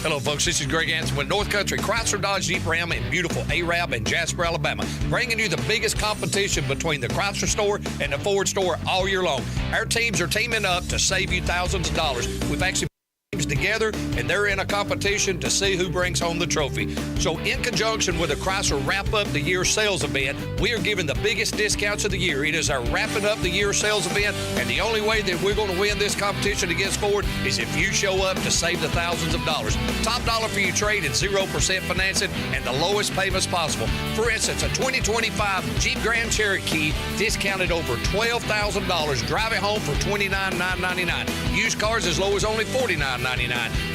Hello, folks. This is Greg Anson with North Country Chrysler Dodge Jeep Ram in beautiful Arab and Jasper, Alabama, bringing you the biggest competition between the Chrysler store and the Ford store all year long. Our teams are teaming up to save you thousands of dollars. We've actually teams together, and they're in a competition to see who brings home the trophy. So in conjunction with the Chrysler Wrap Up the Year sales event, we are giving the biggest discounts of the year. It is our Wrapping Up the Year sales event, and the only way that we're going to win this competition against Ford is if you show up to save the thousands of dollars. Top dollar for your trade and 0% financing and the lowest payments possible. For instance, a 2025 Jeep Grand Cherokee discounted over $12,000. Drive it home for $29,999. Used cars as low as only $49,999.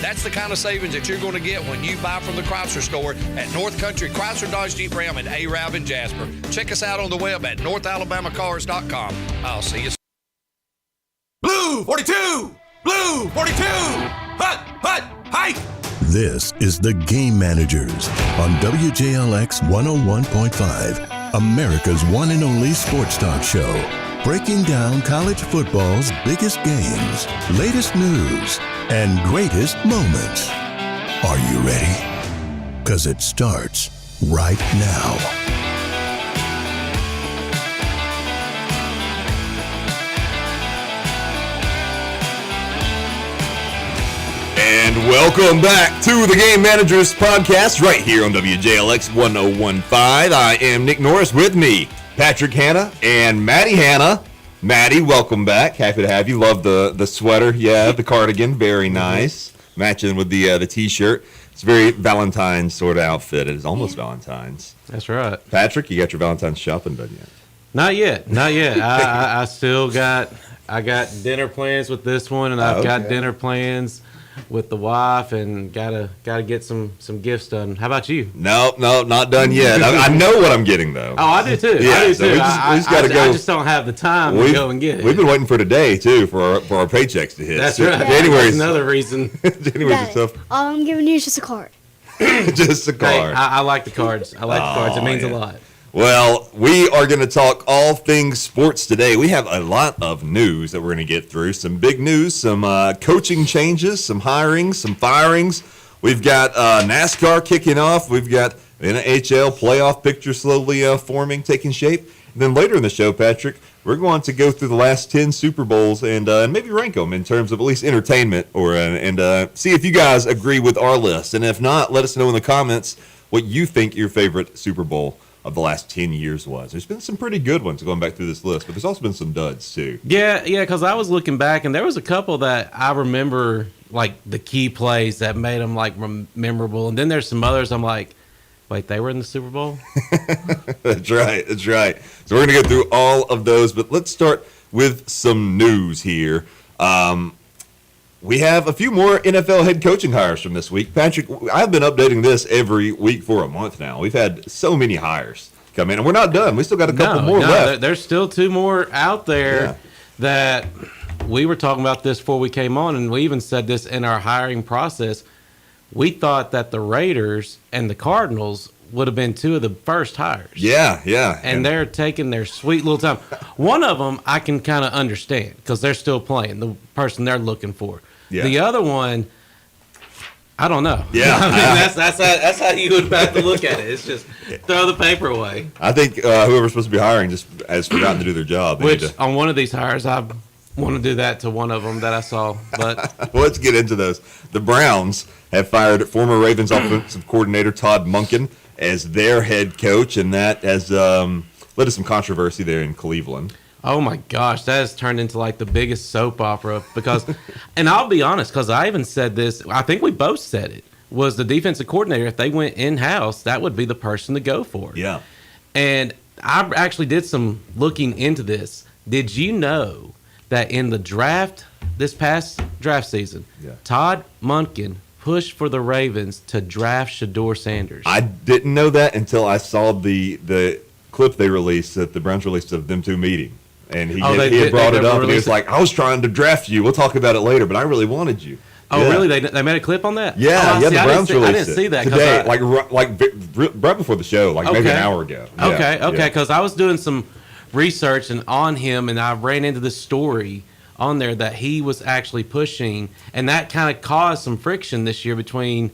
That's the kind of savings that you're going to get when you buy from the Chrysler store at North Country Chrysler Dodge Jeep Ram in Arab and Jasper. Check us out on the web at NorthAlabamaCars.com. I'll see you soon. Blue 42! Blue 42! Hut! Hut! Hike! This is The Game Managers on WJLX 101.5, America's one and only sports talk show. Breaking down college football's biggest games, latest news, and greatest moments. Are you ready? Because it starts right now. And welcome back to the Game Managers podcast right here on WJLX 101.5. I am Nick Norris, with me, Patrick Hanna and Maddie Hanna. Maddie, welcome back. Happy to have you. Love the sweater. Yeah, the cardigan. Very nice. Matching with the t-shirt. It's a very Valentine's sort of outfit. It is almost Valentine's. That's right. Patrick, you got your Valentine's shopping done yet? Not yet. Not yet. I still got dinner plans with this one, and I've got dinner plans with the wife, and gotta get some gifts done. How about you? No, not done yet. I know what I'm getting though. Oh, I do too. Yeah, I do so too. we just gotta go. I just don't have the time to go and get it. We've been waiting for today too for our paychecks to hit. That's so right. January's That's another reason. January's tough. All I'm giving you is just a card. Just a card. Hey, I like the cards. I like the cards. It means a lot. Well, we are going to talk all things sports today. We have a lot of news that we're going to get through. Some big news, some coaching changes, some hirings, some firings. We've got NASCAR kicking off. We've got the NHL playoff picture slowly forming, taking shape. And then later in the show, Patrick, we're going to go through the last 10 Super Bowls and maybe rank them in terms of at least entertainment and see if you guys agree with our list. And if not, let us know in the comments what you think your favorite Super Bowl of the last 10 years was. There's been some pretty good ones going back through this list, but there's also been some duds too. Yeah, because I was looking back, and there was a couple that I remember, like the key plays that made them like memorable, and then there's some others I'm like, wait, they were in the Super Bowl? That's right. So we're going to go through all of those, but let's start with some news here. We have a few more NFL head coaching hires from this week. Patrick, I've been updating this every week for a month now. We've had so many hires come in, and we're not done. We still got a couple more left. There's still two more out there that we were talking about this before we came on, and we even said this in our hiring process. We thought that the Raiders and the Cardinals would have been two of the first hires. Yeah. And they're taking their sweet little time. One of them I can kind of understand because they're still playing, the person they're looking for. Yeah. The other one, I don't know. Yeah. I mean, that's how you would have to look at it. It's just throw the paper away. I think whoever's supposed to be hiring just has forgotten to do their job. On one of these hires, I want to do that to one of them that I saw. But well, let's get into those. The Browns have fired former Ravens offensive coordinator Todd Monken as their head coach, and that has led to some controversy there in Cleveland. Oh my gosh, that has turned into like the biggest soap opera because, and I'll be honest, because I even said this, I think we both said it, was the defensive coordinator, if they went in-house, that would be the person to go for. Yeah. And I actually did some looking into this. Did you know that in the draft, this past draft season, Todd Monken pushed for the Ravens to draft Shedeur Sanders? I didn't know that until I saw the clip they released, that the Browns released of them two meeting. And he had brought it up, and he was like, I was trying to draft you. We'll talk about it later, but I really wanted you. Oh, yeah. Really? They made a clip on that? Yeah, the Browns released it. I didn't see that. Today, right before the show, maybe an hour ago. Okay, because I was doing some research on him, and I ran into this story on there that he was actually pushing, and that kind of caused some friction this year between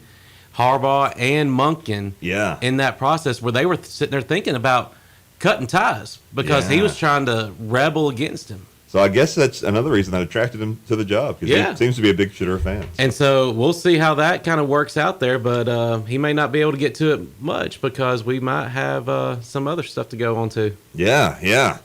Harbaugh and Monken. Yeah. In that process, where they were sitting there thinking about cutting ties because he Yeah. was trying to rebel against him. So I guess that's another reason that attracted him to the job, because Yeah. he seems to be a big Shedeur fan. And so we'll see how that kind of works out there, but he may not be able to get to it much because we might have some other stuff to go on to. Yeah, yeah.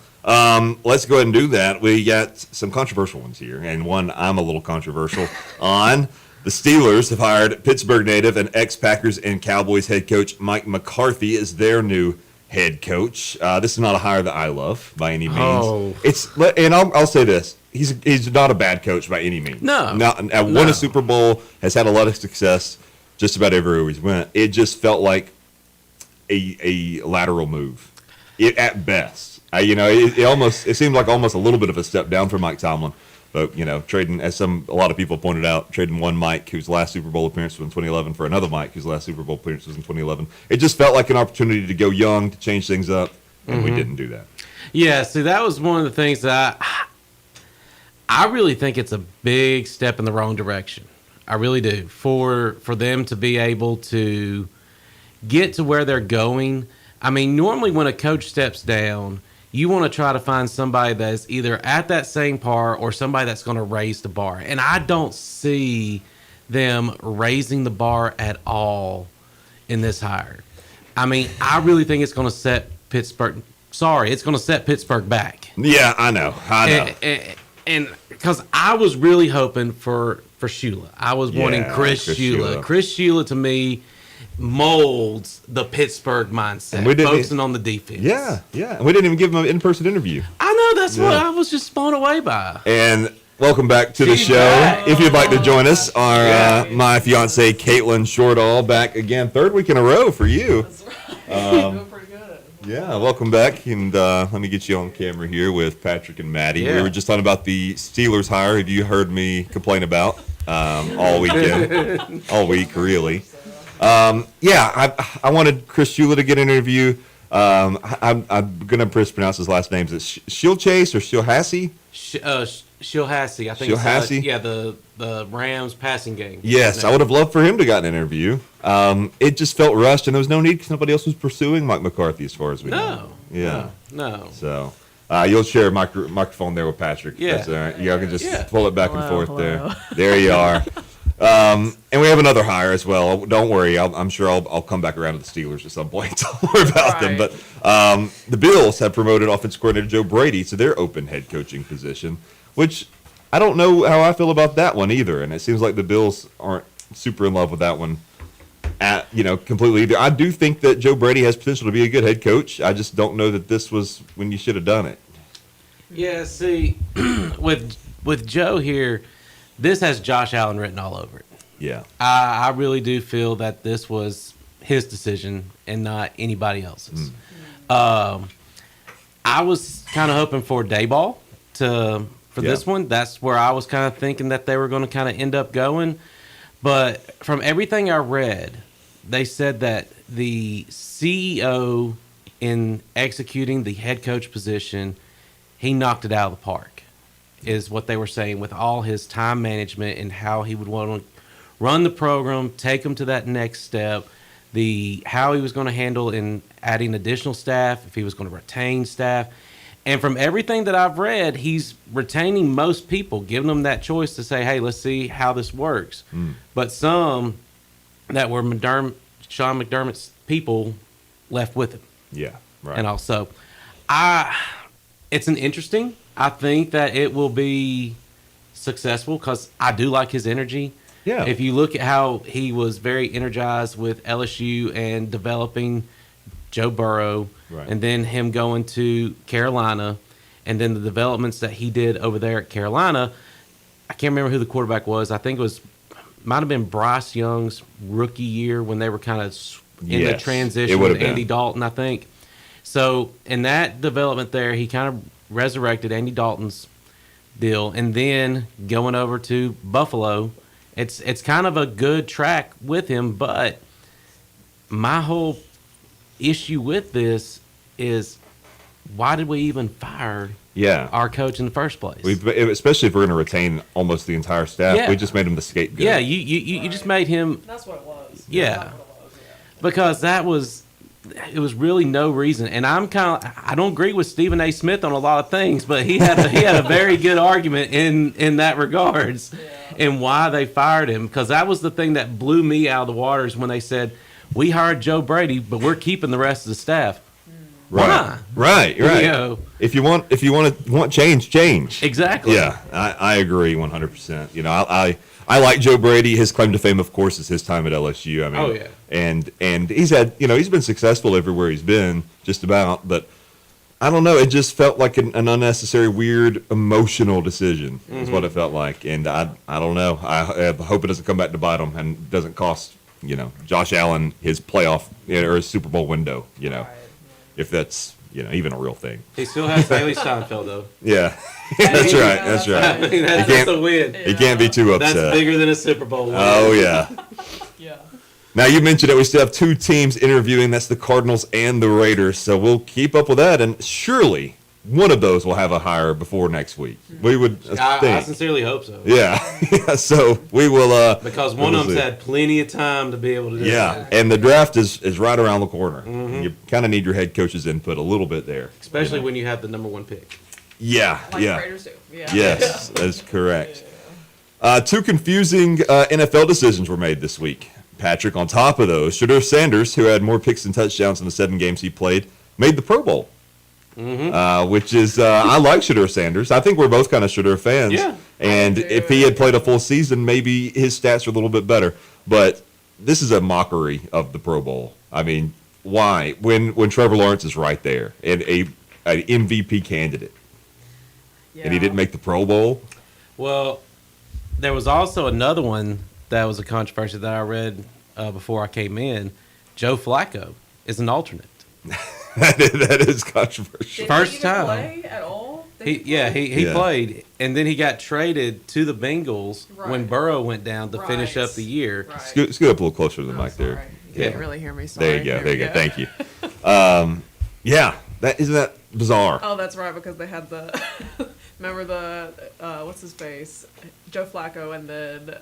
Let's go ahead and do that. We got some controversial ones here, and one I'm a little controversial on. The Steelers have hired Pittsburgh native and ex-Packers and Cowboys head coach Mike McCarthy as their new head coach. This is not a hire that I love by any means. Oh. And I'll say this: he's not a bad coach by any means. No. Won No. a Super Bowl, has had a lot of success just about everywhere he's went. It just felt like a lateral move, at best. It seemed like almost a little bit of a step down for Mike Tomlin. But trading, as a lot of people pointed out, trading one Mike whose last Super Bowl appearance was in 2011 for another Mike whose last Super Bowl appearance was in 2011. It just felt like an opportunity to go young, to change things up, and we didn't do that. Yeah, see, that was one of the things that I really think it's a big step in the wrong direction. I really do. For them to be able to get to where they're going. I mean, normally when a coach steps down, you want to try to find somebody that's either at that same par or somebody that's going to raise the bar. And I don't see them raising the bar at all in this hire. I mean, I really think it's going to set Pittsburgh. It's going to set Pittsburgh back. Yeah, I know. And because I was really hoping for Shula. I was wanting Chris Shula. Chris Shula, to me, molds the Pittsburgh mindset, focusing on the defense. Yeah. And we didn't even give him an in-person interview. I know, that's what I was just blown away by. And welcome back to the She's show. back. If you'd like to join us, my fiance Caitlin Shortall back again, third week in a row for you. That's right. Doing pretty good. Yeah, welcome back, and let me get you on camera here with Patrick and Maddie. Yeah. We were just talking about the Steelers hire. Have you heard me complain about all weekend, all week really? I wanted Chris Shula to get an interview. I'm gonna mispronounce his last name. Is it Shilchase or Shilhassie? Shilhassie, I think. Shilhassie? The Rams passing game. Yes, I would have loved for him to get an interview. It just felt rushed, and there was no need because nobody else was pursuing Mike McCarthy, as far as we know. No. So you'll share a microphone there with Patrick. Yeah. That's all right. Y'all can just pull it back and Hello, forth hello. there. There you are. And we have another hire as well. Don't worry. I'm sure I'll come back around to the Steelers at some point. Don't worry about them. Right. But the Bills have promoted offensive coordinator Joe Brady to their open head coaching position, which I don't know how I feel about that one either. And it seems like the Bills aren't super in love with that one completely either. I do think that Joe Brady has potential to be a good head coach. I just don't know that this was when you should have done it. Yeah, see, with Joe here, this has Josh Allen written all over it. Yeah. I really do feel that this was his decision and not anybody else's. I was kind of hoping for Dayball for this one. That's where I was kind of thinking that they were going to kind of end up going. But from everything I read, they said that the CEO in executing the head coach position, he knocked it out of the park, is what they were saying, with all his time management and how he would want to run the program, take them to that next step, how he was going to handle in adding additional staff, if he was going to retain staff. And from everything that I've read, he's retaining most people, giving them that choice to say, hey, let's see how this works. But some that were Sean McDermott's people left with him. Yeah. Right. And also, it's an interesting. I think that it will be successful because I do like his energy. Yeah. If you look at how he was very energized with LSU and developing Joe Burrow, Right. and then him going to Carolina, and then the developments that he did over there at Carolina. I can't remember who the quarterback was. I think might have been Bryce Young's rookie year when they were kind of in the Yes, it transition would with have Andy been. Dalton, I think. So in that development there, he kind of resurrected Andy Dalton's deal, and then going over to Buffalo, it's kind of a good track with him. But my whole issue with this is why did we even fire Yeah. our coach in the first place? Especially if we're going to retain almost the entire staff, Yeah. we just made him the scapegoat. yeah, you just made him That's what it was. Yeah. That's what it was, yeah. because it was really no reason. And I don't agree with Stephen A. Smith on a lot of things, but he had a very good argument in that regards and why they fired him. Because that was the thing that blew me out of the waters when they said, we hired Joe Brady, but we're keeping the rest of the staff. Right. Why? Right. Right. You know, If you want change, change. exactly. Yeah, I agree 100%. You know, I like Joe Brady. His claim to fame, of course, is his time at LSU. I mean, Oh, yeah. and he's had, he's been successful everywhere he's been, just about. But I don't know, it just felt like an unnecessary, weird, emotional decision. Is what it felt like, and I don't know. I hope it doesn't come back to bite him and doesn't cost Josh Allen his playoff or his Super Bowl window. Right. If that's even a real thing. He still has Haley Steinfeld, though. Yeah, that's right. That's I right. mean, You that's can't- a win. He can't be too upset. That's bigger than a Super Bowl win. Oh yeah. Yeah. Now you mentioned that we still have two teams interviewing. That's the Cardinals and the Raiders. So we'll keep up with that, and surely one of those will have a hire before next week. We would I think. sincerely hope so. Yeah. Yeah. So we will. Because one we'll of them's see. had plenty of time to be able to do Yeah, that. and the draft is right around the corner. You kind of need your head coach's input a little bit there. Especially when you have the number one pick. Yeah. Like yeah. the Raiders do. Yeah. Yes, that's correct. Two confusing NFL decisions were made this week. Patrick, on top of those, Shedeur Sanders, who had more picks and touchdowns in the 7 games he played, made the Pro Bowl. Which is, I like Shedeur Sanders. I think we're both kind of Shedeur fans. Yeah. And I do. if he had played a full season, maybe his stats are a little bit better. But this is a mockery of the Pro Bowl. I mean, why? When Trevor Lawrence is right there and an MVP candidate, and he didn't make the Pro Bowl. Well, there was also another one that was a controversy that I read before I came in. Joe Flacco is an alternate. That is controversial. Did First he even time. play at all? Did He Yeah. played, and then he got traded to the Bengals when Right. Burrow went down to finish Right. up the year. Right. Scoot up a little closer to the Oh, mic there. sorry. You Yeah. can't really hear me. Sorry. There you go. There you go. Thank you. Yeah, isn't that bizarre? Oh, that's right, because they had the remember the what's his face, Joe Flacco, and then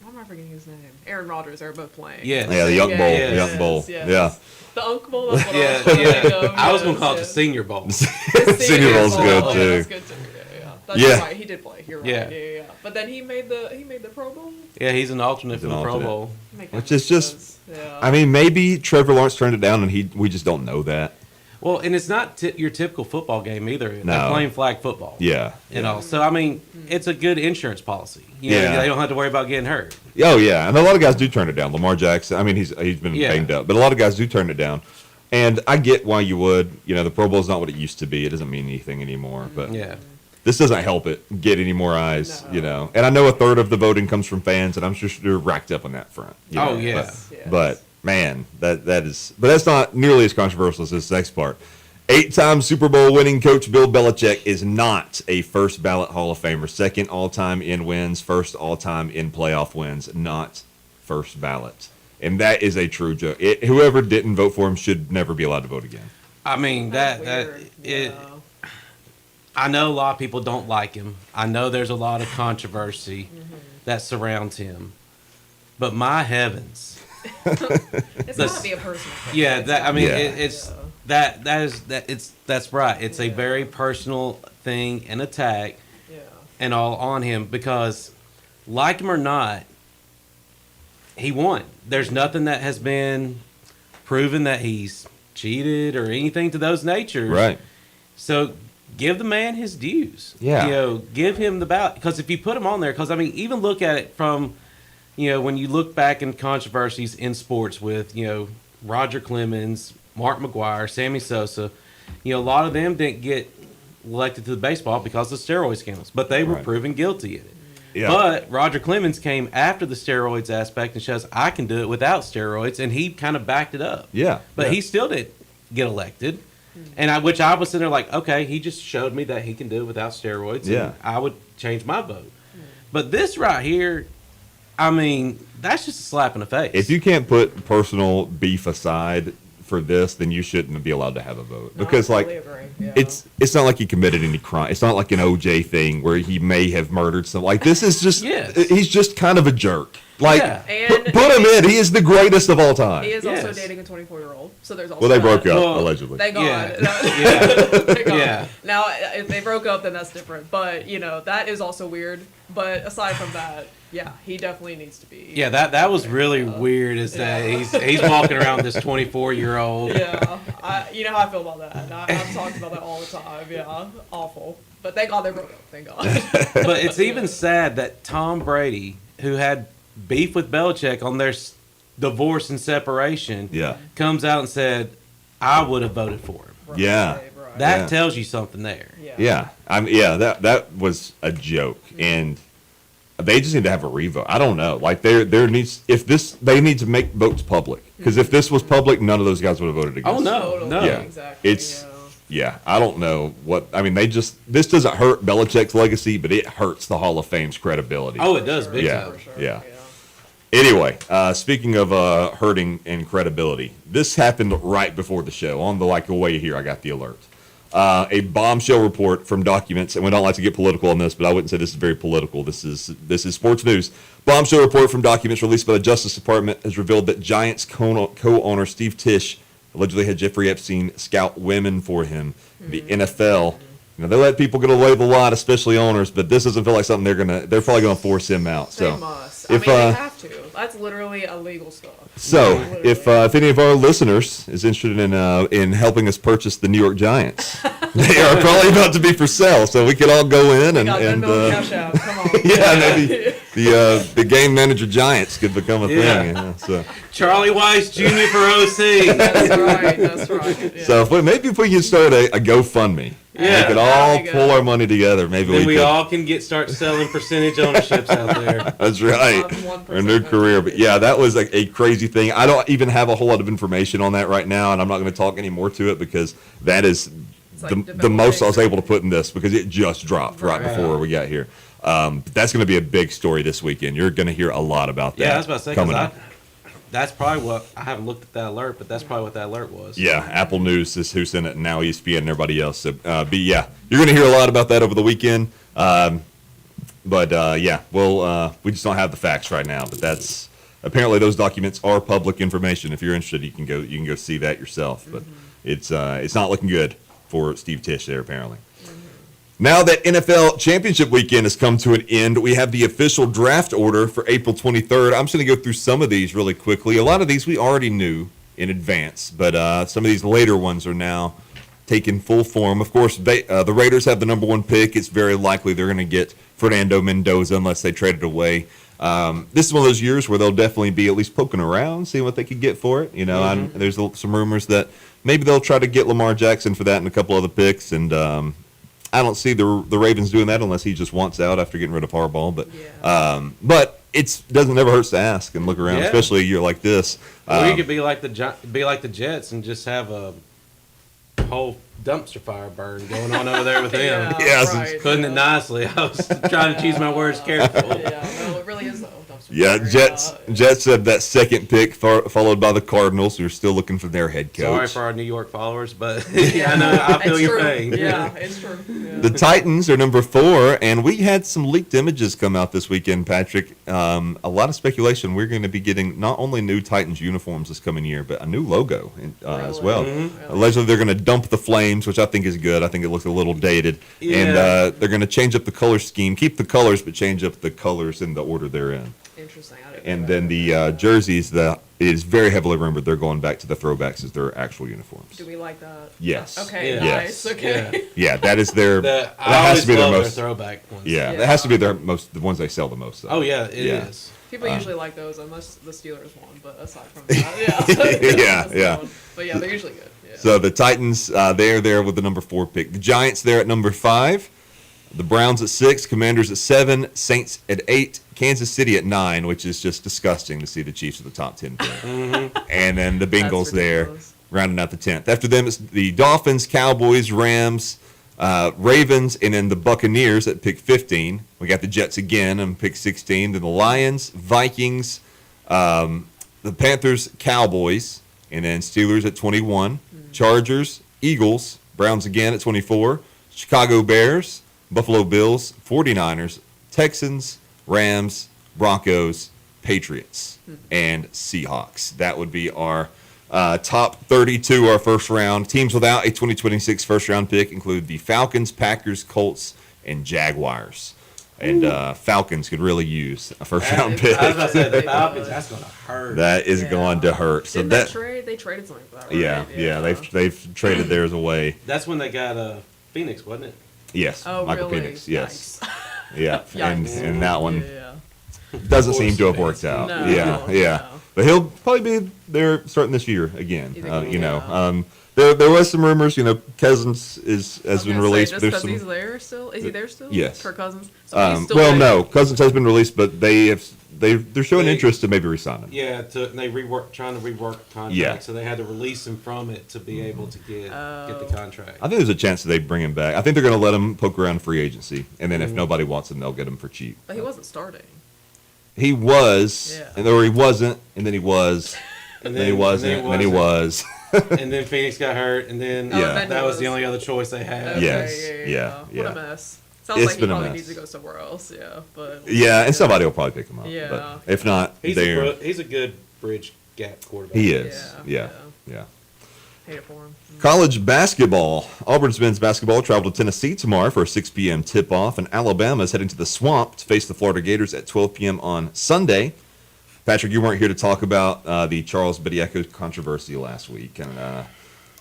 why am I forgetting his name? Aaron Rodgers. They were both playing. Yeah. Yeah, the Young Bowl. yes, Young Bowl. yes. Yeah. The Unk Bowl. That's what I Yeah, was thinking yeah. of. I was gonna call it the yes. Senior Bowl. Senior Bowl's Bowl. good Yeah, too. that's good too. Yeah. That's Yeah. right. He did play. You're right. Yeah. Yeah. But then he made the Pro Bowl. Yeah, he's an alternate He's for an the Pro alternate. Bowl. Make Which that is just- sense. Yeah. I mean, maybe Trevor Lawrence turned it down, and we just don't know that. Well, and it's not your typical football game either. No. They're playing flag football. Yeah. You know, so I mean, it's a good insurance policy. You know, Yeah. they don't have to worry about getting hurt. Oh yeah, and a lot of guys do turn it down. Lamar Jackson. I mean, he's been Yeah. banged up, but a lot of guys do turn it down. And I get why you would. The Pro Bowl is not what it used to be. It doesn't mean anything anymore. But Yeah. this doesn't help it get any more eyes. No. And I know a third of the voting comes from fans, and I'm sure they're racked up on that front. Oh, yeah. But man, that is. But that's not nearly as controversial as this next part. 8-time Super Bowl winning coach Bill Belichick is not a first ballot Hall of Famer. Second all time in wins, first all time in playoff wins, not first ballot. And that is a true joke. Whoever didn't vote for him should never be allowed to vote again. I mean, That's weird. I know a lot of people don't like him. I know there's a lot of controversy that surrounds him. But my heavens. It's This- gotta be a personal thing. Yeah, that I mean Yeah. it's that's right. It's a very personal thing and attack Yeah. and all on him because like him or not, he won. There's nothing that has been proven that he's cheated or anything to those natures. Right. So give the man his dues. Yeah. Give him the ballot. Because if you put him on there, because I mean, even look at it from, when you look back in controversies in sports with, Roger Clemens, Mark McGuire, Sammy Sosa, a lot of them didn't get elected to the baseball because of steroid scandals, but they were Right. proven guilty in it. Yeah. But Roger Clemens came after the steroids aspect and shows I can do it without steroids, and he kind of backed it up. Yeah. But yeah. he still didn't get elected. And which I was sitting there like, okay, he just showed me that he can do it without steroids. Yeah. And I would change my vote. But this right here, I mean, that's just a slap in the face. If you can't put personal beef aside for this, then you shouldn't be allowed to have a vote No, I because totally like agree. Yeah. it's not like he committed any crime. It's not like an OJ thing where he may have murdered some. Like this is just Yes. he's just kind of a jerk. Like Yeah. And put him in. He is the greatest of all time. he is also Yes. dating a 24-year-old. So there's also Well, they that. broke up Well, allegedly. Thank God. Yeah. Thank God. Yeah. Now, if they broke up, then that's different. But that is also weird. But aside from that, yeah, he definitely needs to be. Yeah, that was really weird. Is that he's walking around this 24-year-old. Yeah, you know how I feel about that. I've talked about that all the time. Yeah, awful. But thank God they broke up. Thank God. But it's even sad that Tom Brady, who had beef with Belichick on their divorce and separation, Yeah. comes out and said, "I would have voted for him." Right, Yeah. right. That Yeah. tells you something there. Yeah, that was a joke, and they just need to have a revote. I don't know, like there needs they need to make votes public because if this was public, none of those guys would have voted against. Oh no, Totally, no. Yeah. exactly. It's- Yeah, I don't know what I mean. This doesn't hurt Belichick's legacy, but it hurts the Hall of Fame's credibility. Oh, it does, big Yeah. time. For sure, yeah. Anyway, speaking of hurting and credibility, this happened right before the show. On the way here, I got the alert. A bombshell report from documents, and we don't like to get political on this, but I wouldn't say this is very political. This is sports news. Bombshell report from documents released by the Justice Department has revealed that Giants co-owner Steve Tisch allegedly had Jeffrey Epstein scout women for him. The NFL, they let people get away with a lot, especially owners, but this doesn't feel like something they're probably gonna force him out. They So must. if, I mean, they have to. That's literally illegal stuff. So, Literally. if any of our listeners is interested in helping us purchase the New York Giants, they are probably about to be for sale. So we could all go in and cash out. Come on. yeah, maybe the game manager Giants could become a Yeah. thing. Yeah, so Charlie Weiss Jr. for OC. That's right. That's right. Yeah. so maybe if we could start a GoFundMe, Yeah. we could There all we go. pull our money together. Maybe Then we we could. all can start selling percentage ownerships out there. That's right. 1% Our new career. But yeah, that was a crazy thing. I don't even have a whole lot of information on that right now, and I'm not going to talk any more to it because that is like the most I was developing. able to put in this because it just dropped right Right. before we got here. But that's going to be a big story this weekend. You're going to hear a lot about that Yeah, I was about to say, coming 'cause up. that's probably what, I haven't looked at that alert, but that's probably what that alert was. Yeah, Apple News is who sent it, and now ESPN and everybody else. So, but yeah, you're going to hear a lot about that over the weekend. But yeah, we just don't have the facts right now. But that's apparently those documents are public information. If you're interested, you can go see that yourself. But it's not looking good for Steve Tisch there apparently. Now that NFL Championship Weekend has come to an end, we have the official draft order for April 23rd. I'm just going to go through some of these really quickly. A lot of these we already knew in advance, but some of these later ones are now taking full form. Of course, the Raiders have the number one pick. It's very likely they're going to get Fernando Mendoza unless they trade it away. This is one of those years where they'll definitely be at least poking around, seeing what they could get for it. And there's some rumors that maybe they'll try to get Lamar Jackson for that and a couple other picks. And I don't see the Ravens doing that unless he just wants out after getting rid of Harbaugh. But it doesn't never hurts to ask and look around, Yeah. especially a year like this. Or you could be like the Jets and just have a whole dumpster fire burn going on over there with them. Yes, right, Putting it nicely. I was trying to choose my words carefully. Yeah, no, it really is though. Yeah, Jets have that second pick, followed by the Cardinals, who are still looking for their head coach. Sorry for our New York followers, but yeah, I know I feel It's your true. pain. Yeah, it's true. Yeah. The Titans are number 4, and we had some leaked images come out this weekend, Patrick. A lot of speculation. We're going to be getting not only new Titans uniforms this coming year, but a new logo as Really? well. Mm-hmm. Allegedly, they're going to dump the flames, which I think is good. I think it looks a little dated. Yeah. And they're going to change up the color scheme, keep the colors, but change up the colors in the order they're in. Interesting. I didn't And know then that. the jerseys, it is very heavily remembered. They're going back to the throwbacks as their actual uniforms. Do we like that? Yes. Okay. Yeah. Nice. Yes. Okay. Yeah, that is their. I that has always to be their love their most. throwback ones. Yeah, Yeah. that has to be the ones they sell the most. Though. Oh yeah, it is. Yeah. People usually like those unless the Steelers won, but aside from that, yeah. Yeah, That's yeah. the one. But yeah, they're usually good. Yeah. So the Titans, they're there with the number 4 pick. The Giants there at number 5. The Browns at 6. Commanders at 7. Saints at 8. Kansas City at 9, which is just disgusting to see the Chiefs at the top 10 pick. And then the Bengals That's there, ridiculous. rounding out the 10th. After them, it's the Dolphins, Cowboys, Rams, Ravens, and then the Buccaneers at pick 15. We got the Jets again on pick 16. Then the Lions, Vikings, the Panthers, Cowboys, And then Steelers at 21. Chargers, Eagles, Browns again at 24. Chicago Bears, Buffalo Bills, 49ers, Texans, Rams, Broncos, Patriots, and Seahawks. That would be our top 32, our first round. Teams without a 2026 first round pick include the Falcons, Packers, Colts, and Jaguars. And Falcons could really use a first round pick. I was about to say the Falcons. That's going to hurt. That is Yeah. going to hurt. So Didn't that, they traded something for that, right? yeah, they've traded theirs away. That's when they got Phoenix, wasn't it? Yes, Oh, Michael really? Penix. Yes, Yikes. yeah, and Yikes. that one Yeah. doesn't seem to have worked out. No, yeah, yeah. no. But he'll probably be there starting this year again. You think he You know, will? there was some rumors. You know, Cousins has I was been gonna released. say, But just there's because he's some. there still? Is he there still? Yes. Kirk Cousins? So he's still Well, there. no, Cousins has been released, but they're showing They- interest to maybe resign him. Yeah, they trying to rework the contract, Yeah. so they had to release him from it to be able to get the contract. I think there's a chance that they bring him back. I think they're going to let him poke around free agency, and then if nobody wants him, they'll get him for cheap. But he wasn't starting. He was, Yeah. or he wasn't, and then he was, and then he wasn't, and then he was. and then Phoenix got hurt, and then Yeah. then that he was the was. only other choice they had. Okay, Yes, yeah, What yeah. a mess. Sounds It's like he been a probably mess. needs to go somewhere else. Yeah, but Yeah, and somebody will probably pick him up. Yeah. But if not, He's they're, a good bridge gap quarterback. he is. Yeah, Yeah. yeah. hate it for him. College basketball. Auburn's men's basketball travel to Tennessee tomorrow for a 6 p.m. tip-off, and Alabama is heading to the Swamp to face the Florida Gators at 12 p.m. on Sunday. Patrick, you weren't here to talk about the Charles Bediako controversy last week,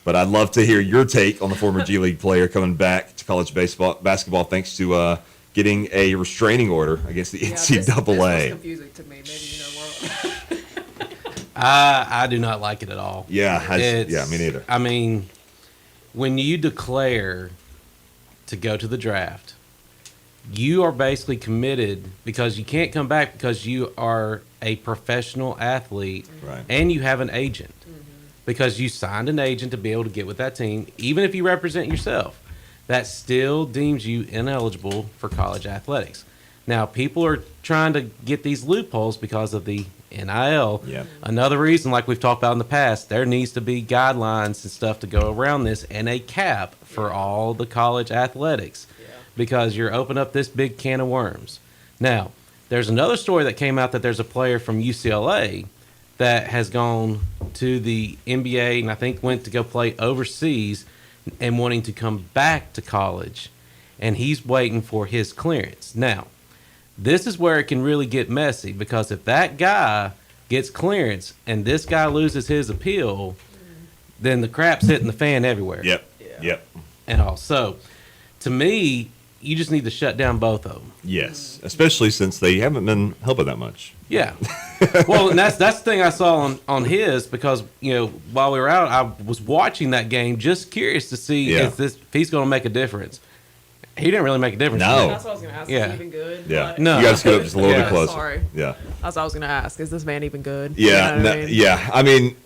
but I'd love to hear your take on the former G League player coming back to college basketball thanks to getting a restraining order against the Yeah, this NCAA. was confusing to me. Maybe you know more. I do not like it at all. Yeah, It's- me neither. I mean, when you declare to go to the draft, you are basically committed because you can't come back because you are a professional athlete Right. and you have an agent. Because you signed an agent to be able to get with that team, even if you represent yourself, that still deems you ineligible for college athletics. Now, people are trying to get these loopholes because of the NIL. Yep. Another reason, like we've talked about in the past, there needs to be guidelines and stuff to go around this and a cap for all the college athletics because you're opening up this big can of worms. Now, there's another story that came out that there's a player from UCLA that has gone to the NBA and I think went to go play overseas and wanting to come back to college, and he's waiting for his clearance. Now, this is where it can really get messy because if that guy gets clearance and this guy loses his appeal, then the crap's hitting the fan everywhere. Yep. Yeah. Yep. And all. So, to me, you just need to shut down both of them. Yes, especially since they haven't been helping that much. Yeah. Well, and that's the thing I saw on his because while we were out, I was watching that game, just curious to see Yeah. if he's going to make a difference. He didn't really make a difference. No. That's what I was going to ask. Yeah. Is he even good? Yeah. Like- No. You got to scoot up just a little Yeah, bit closer. sorry. Yeah. That's what I was going to ask. Is this man even good? Yeah. You know what I mean? Yeah. I mean,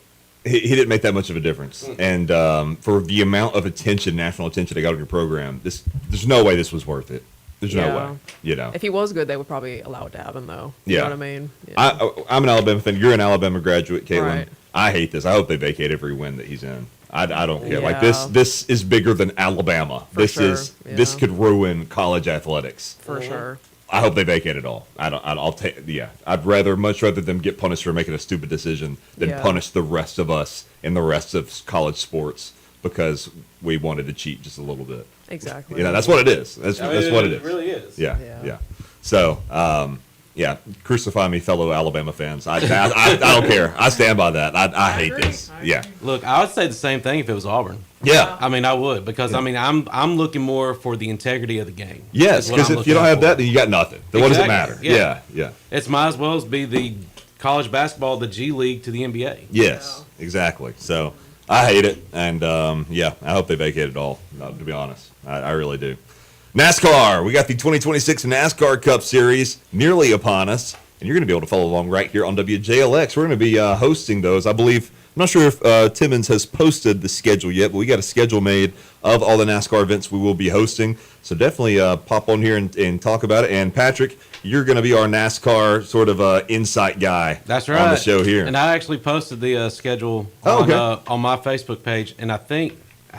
he didn't make that much of a difference. And for the amount of attention, national attention they got on your program, there's no way this was worth it. There's no Yeah. way. You know. If he was good, they would probably allow it to happen, though. Yeah. You know what I mean? Yeah. I'm an Alabama fan. You're an Alabama graduate, Caitlin. Right. I hate this. I hope they vacate every win that he's in. I don't care. Like Yeah. this is bigger than Alabama. For this sure. is this Yeah. could ruin college athletics. For sure. I hope they vacate it all. I'll take. Yeah, I'd much rather them get punished for making a stupid decision than Yeah. punish the rest of us in the rest of college sports because we wanted to cheat just a little bit. Exactly. You know, that's what it is. That's what it is. It really is. Yeah, Yeah. yeah. So, yeah, crucify me, fellow Alabama fans. I don't care. I stand by that. I hate agree. this. I Yeah, agree. Look, I would say the same thing if it was Auburn. yeah. I mean, I would because I mean, I'm looking more for the integrity of the game. Yes, is what because I'm if you looking don't have for. that, then you got nothing. Then what does it matter? Exactly, Yeah, yeah. yeah. It's might as well as be the college basketball, the G League to the NBA. Yes, exactly. So I hate it, and yeah, I hope they vacate it all. To be honest, I really do. NASCAR, we got the 2026 NASCAR Cup Series nearly upon us, and you're going to be able to follow along right here on WJLX. We're going to be hosting those. I believe not sure if Timmons has posted the schedule yet, but we got a schedule made of all the NASCAR events we will be hosting. So definitely pop on here and talk about it. And Patrick, you're going to be our NASCAR sort of insight guy. That's right. On the show here. And I actually posted the schedule on my Facebook page, and I think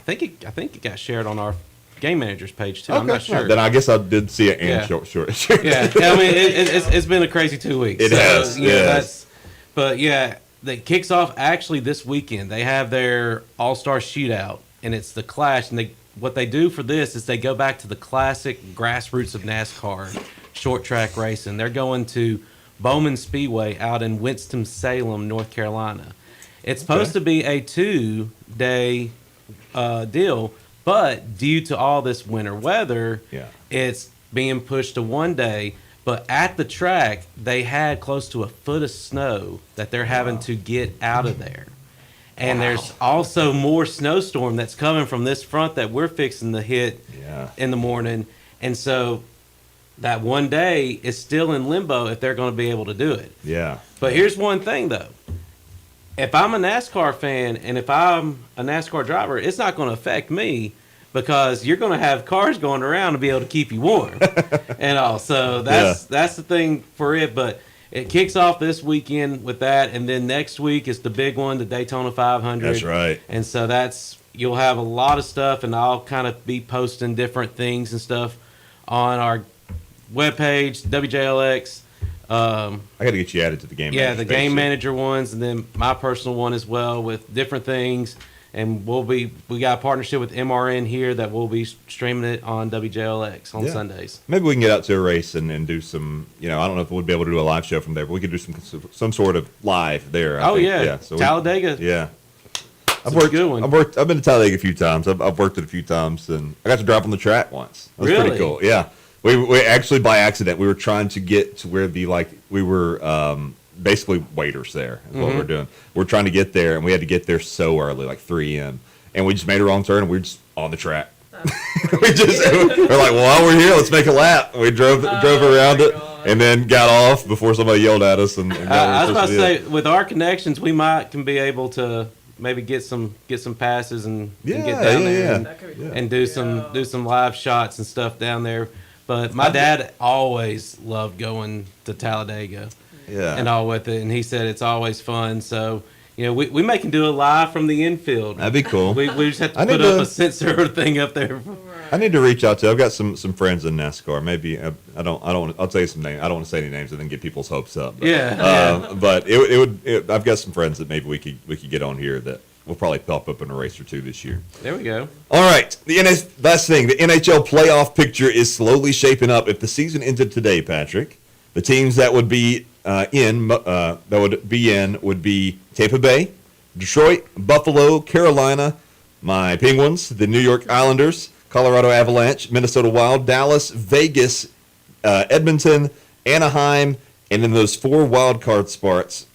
it got shared on our game manager's page too. I'm not sure. Then I guess I did see it. And Yeah. short. Yeah, I mean it's been a crazy 2 weeks. It has. You know, Yes. but yeah, it kicks off actually this weekend. They have their All-Star Shootout, and it's the Clash. And what they do for this is they go back to the classic grassroots of NASCAR, short track racing. They're going to Bowman Speedway out in Winston-Salem, North Carolina. It's supposed to be a 2-day deal, but due to all this winter weather, it's being pushed to 1 day. But at the track, they had close to a foot of snow that they're having to get out of there. And there's also more snowstorm that's coming from this front that we're fixing to hit in the morning. And so that 1 day is still in limbo if they're going to be able to do it. Yeah. But here's one thing, though. If I'm a NASCAR fan and if I'm a NASCAR driver, it's not going to affect me because you're going to have cars going around to be able to keep you warm and all. So that's the thing for it. But it kicks off this weekend with that, and then next week is the big one, the Daytona 500. That's right. And so you'll have a lot of stuff, and I'll kind of be posting different things and stuff on our webpage, WJLX. I got to get you added to the game. Yeah, the game manager ones, and then my personal one as well with different things. And we got a partnership with MRN here that we'll be streaming it on WJLX on Sundays. Maybe we can get out to a race and do some. I don't know if we'll be able to do a live show from there, but we could do some sort of live there. I think. So Talladega. I've been to Talladega a few times. I've worked it a few times, and I got to drive on the track once. That was pretty cool. Yeah. We actually, by accident, we were trying to get to where we were basically waiters there is what we're doing. We're trying to get there, and we had to get there so early, like 3 a.m. And we just made a wrong turn, and we were just on the track. we're like, well, while we're here, let's make a lap. And we drove around it, and then got off before somebody yelled at us. And I was about to say, with our connections, we can be able to maybe get some passes and get down there and do some live shots and stuff down there. But my dad always loved going to Talladega and all with it. And he said it's always fun. So, we may can do it live from the infield. That'd be cool. We just have to put up a sensor thing up there. I need to reach out to. I've got some friends in NASCAR. Maybe I'll tell you some names. I don't want to say any names and then get people's hopes up. But, but it would. I've got some friends that maybe we could get on here that will probably pop up in a race or two this year. There we go. All right. Last thing, the NHL playoff picture is slowly shaping up. If the season ended today, Patrick, the teams that would be in would be Tampa Bay, Detroit, Buffalo, Carolina, my Penguins, the New York Islanders, Colorado Avalanche, Minnesota Wild, Dallas, Vegas, Edmonton, Anaheim, and in those 4 wild card spots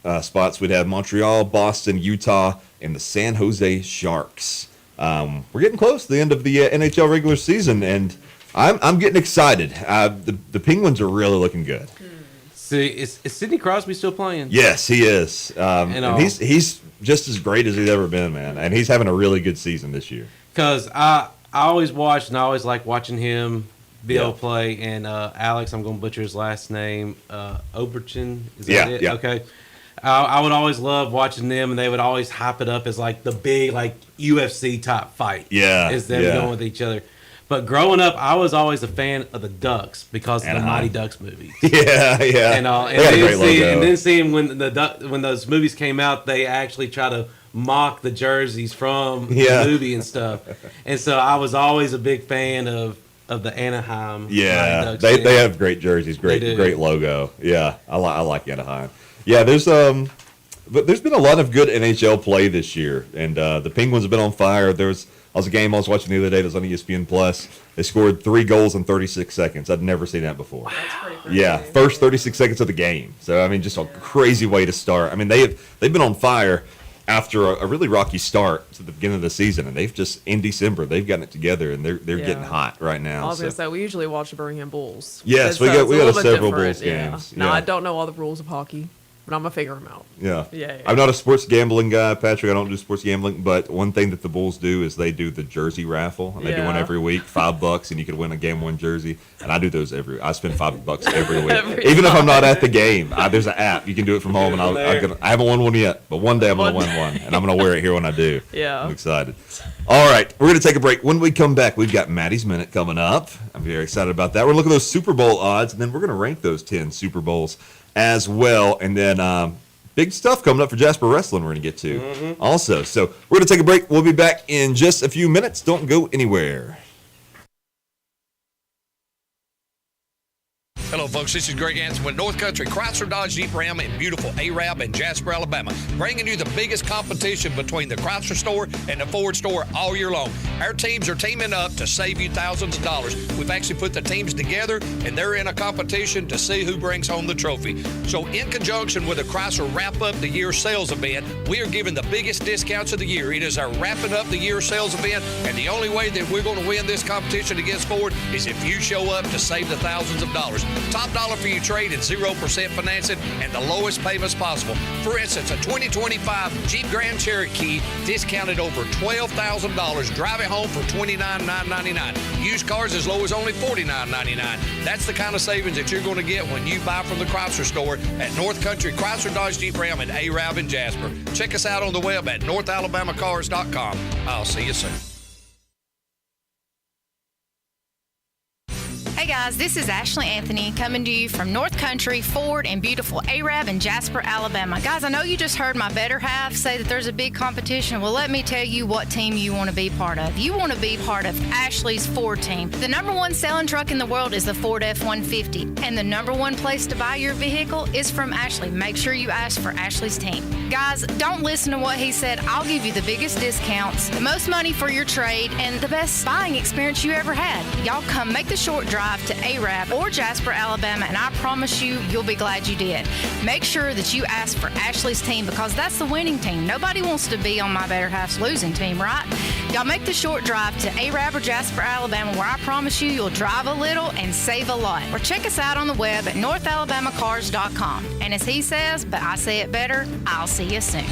we'd have Montreal, Boston, Utah, and the San Jose Sharks. We're getting close to the end of the NHL regular season, and I'm getting excited. The Penguins are really looking good. See, is Sidney Crosby still playing? Yes, he is. And he's just as great as he's ever been, man. And he's having a really good season this year. Because I always watched, and I always like watching him be able to play. And Alex, I'm going to butcher his last name, Oberchin. Is that it? Yeah. Okay. I would always love watching them, and they would always hype it up as like the big UFC type fight. Yeah. Is them going with each other. But growing up, I was always a fan of the Ducks because of the Mighty Ducks movies. Yeah. And then seeing when those movies came out, they actually try to mock the jerseys from the movie and stuff. And so I was always a big fan of the Anaheim. Yeah, Mighty Ducks they have great jerseys, great logo. Yeah, I like Anaheim. Yeah, but there's been a lot of good NHL play this year, and the Penguins have been on fire. I was watching the other day. It was on ESPN Plus. They scored 3 goals in 36 seconds. I'd never seen that before. That's pretty crazy. Yeah, first 36 seconds of the game. So I mean, just a crazy way to start. I mean, they've been on fire after a really rocky start to the beginning of the season, and they've just in December they've gotten it together, and they're getting hot right now. I was gonna say we usually watch the Birmingham Bulls. Yes, we got several Bulls games. No, I don't know all the rules of hockey. but I'm gonna figure them out. Yeah. Yeah. I'm not a sports gambling guy, Patrick. I don't do sports gambling, but one thing that the Bulls do is they do the jersey raffle, and they do one Yeah. every week, $5, and you could win a game one jersey. And I do those I spend $5 every week, Every even if I'm not time. at the game. There's an app you can do it from home, and I haven't won one yet, but one day I'm gonna win one, and I'm gonna wear it here when I do. Yeah. I'm excited. All right, we're gonna take a break. When we come back, we've got Maddie's Minute coming up. I'm very excited about that. We're looking at those Super Bowl odds, and then we're gonna rank those 10 Super Bowls as well, and then. Big stuff coming up for Jasper Wrestling we're going to get to also. So we're going to take a break. We'll be back in just a few minutes. Don't go anywhere. Hello, folks. This is Greg Anson with North Country Chrysler Dodge Jeep Ram in beautiful Arab and Jasper, Alabama, bringing you the biggest competition between the Chrysler store and the Ford store all year long. Our teams are teaming up to save you thousands of dollars. We've actually put the teams together, and they're in a competition to see who brings home the trophy. So in conjunction with the Chrysler Wrap Up the Year sales event, we are giving the biggest discounts of the year. It is our Wrapping Up the Year sales event, and the only way that we're going to win this competition against Ford is if you show up to save the thousands of dollars. Top dollar for your trade and 0% financing and the lowest payments possible. For instance, a 2025 Jeep Grand Cherokee discounted over $12,000. Drive it home for $29,999. Used cars as low as only $49,999. That's the kind of savings that you're going to get when you buy from the Chrysler store at North Country Chrysler Dodge Jeep Ram in Arab and Jasper. Check us out on the web at NorthAlabamaCars.com. I'll see you soon. Hey guys, this is Ashley Anthony coming to you from North Country Ford in beautiful Arab and Jasper, Alabama. Guys, I know you just heard my better half say that there's a big competition. Well, let me tell you what team you want to be part of. You want to be part of Ashley's Ford team. The number one selling truck in the world is the Ford F-150, and the number one place to buy your vehicle is from Ashley. Make sure you ask for Ashley's team. Guys, don't listen to what he said. I'll give you the biggest discounts, the most money for your trade, and the best buying experience you ever had. Y'all come make the short drive to Arab or Jasper, Alabama, and I promise you, you'll be glad you did. Make sure that you ask for Ashley's team because that's the winning team. Nobody wants to be on my better half's losing team, right? Y'all make the short drive to Arab or Jasper, Alabama, where I promise you, you'll drive a little and save a lot. Or check us out on the web at NorthAlabamaCars.com. And as he says, but I say it better, I'll see you soon.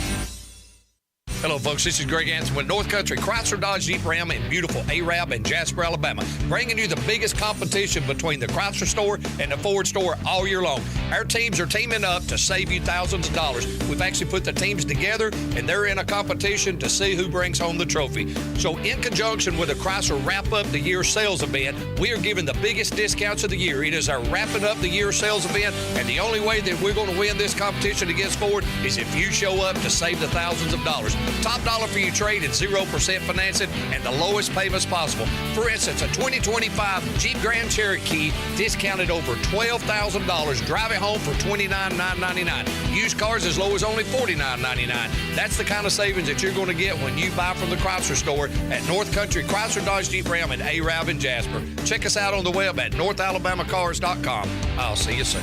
Hello, folks. This is Greg Anson with North Country Chrysler Dodge Jeep Ram in beautiful Arab and Jasper, Alabama, bringing you the biggest competition between the Chrysler store and the Ford store all year long. Our teams are teaming up to save you thousands of dollars. We've actually put the teams together, and they're in a competition to see who brings home the trophy. So in conjunction with the Chrysler Wrap Up the Year sales event, we are giving the biggest discounts of the year. It is our Wrapping Up the Year sales event, and the only way that we're going to win this competition against Ford is if you show up to save the thousands of dollars. Top dollar for your trade and 0% financing and the lowest payments possible. For instance, a 2025 Jeep Grand Cherokee discounted over $12,000. Drive it home for $29,999. Used cars as low as only $49,999. That's the kind of savings that you're going to get when you buy from the Chrysler store at North Country Chrysler Dodge Jeep Ram in Arab and Jasper. Check us out on the web at NorthAlabamaCars.com. I'll see you soon.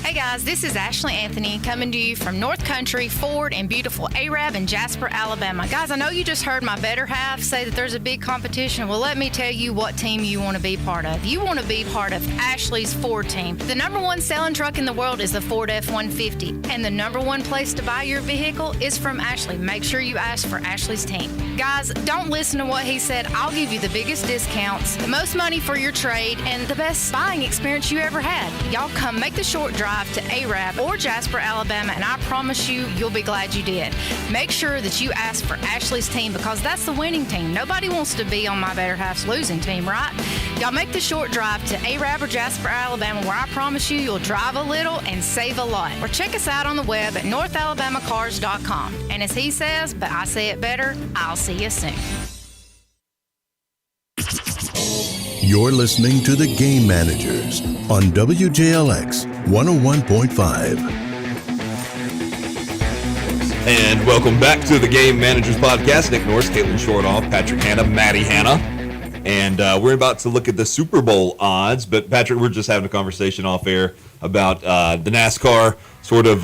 Hey guys, this is Ashley Anthony coming to you from North Country Ford in beautiful Arab and Jasper, Alabama. Guys, I know you just heard my better half say that there's a big competition. Well, let me tell you what team you want to be part of. You want to be part of Ashley's Ford team. The number one selling truck in the world is the Ford F-150, and the number one place to buy your vehicle is from Ashley. Make sure you ask for Ashley's team. Guys, don't listen to what he said. I'll give you the biggest discounts, the most money for your trade, and the best buying experience you ever had. Y'all come make the short drive to Arab or Jasper, Alabama, and I promise you, you'll be glad you did. Make sure that you ask for Ashley's team because that's the winning team. Nobody wants to be on my better half's losing team, right? Y'all make the short drive to Arab or Jasper, Alabama, where I promise you, you'll drive a little and save a lot. Or check us out on the web at NorthAlabamaCars.com. And as he says, but I say it better, I'll see you soon. You're listening to The Game Managers on WJLX 101.5. And welcome back to the Game Managers Podcast. Nick Norris, Caitlin Shortoff, Patrick Hanna, Maddie Hanna. And we're about to look at the Super Bowl odds. But, Patrick, we're just having a conversation off air about the NASCAR sort of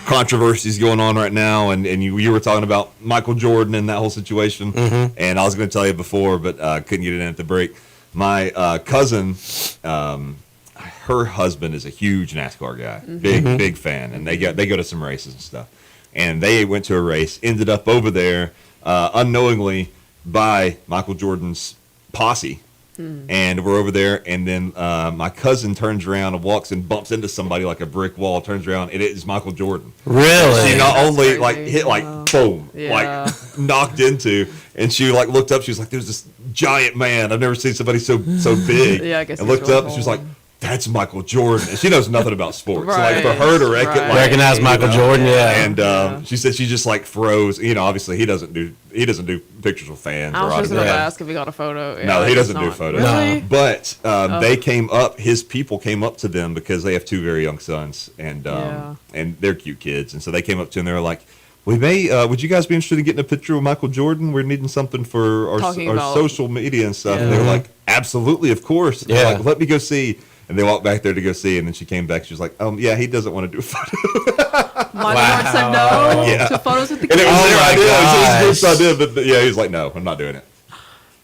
controversies going on right now. And you were talking about Michael Jordan and that whole situation. Mm-hmm. And I was going to tell you before, but couldn't get it in at the break. My cousin, her her husband is a huge NASCAR guy, big fan, and they go to some races and stuff. And they went to a race, ended up over there unknowingly by Michael Jordan's posse. And we're over there, and then my cousin turns around and walks and bumps into somebody like a brick wall, turns around, and it is Michael Jordan. Really? She not only crazy. like hit like boom, Yeah. like knocked into, and she like looked up. She was like, "There's this giant man. I've never seen somebody so big." Yeah, I guess And he's looked really up, and she was tall. like, "That's Michael Jordan." And she knows nothing about sports. So, like for Right, her to right. Recognize Michael Jordan, yeah. And she said she just like froze. You know, obviously he doesn't do pictures with fans. I or was just about to autographs. ask if he got a photo. Yeah, No, he he's doesn't do not. photos. Really? But they came up. His people came up to them because they have two very young sons, and Yeah. and they're cute kids. And so they came up to him. They were like, "We may. Would you guys be interested in getting a picture with Michael Jordan? We're needing something for our Talking our about- social media and stuff." And they were Yeah. like, "Absolutely, of course." And they're Yeah. like, "Let me go see." And they walked back there to go see. And then she came back. She was like, "Yeah, he doesn't want to do a photo." My mom said no Yeah. to photos with the And kids. it was Oh their my idea. It was gosh. his group's idea. But yeah, he was like, "No, I'm not doing it."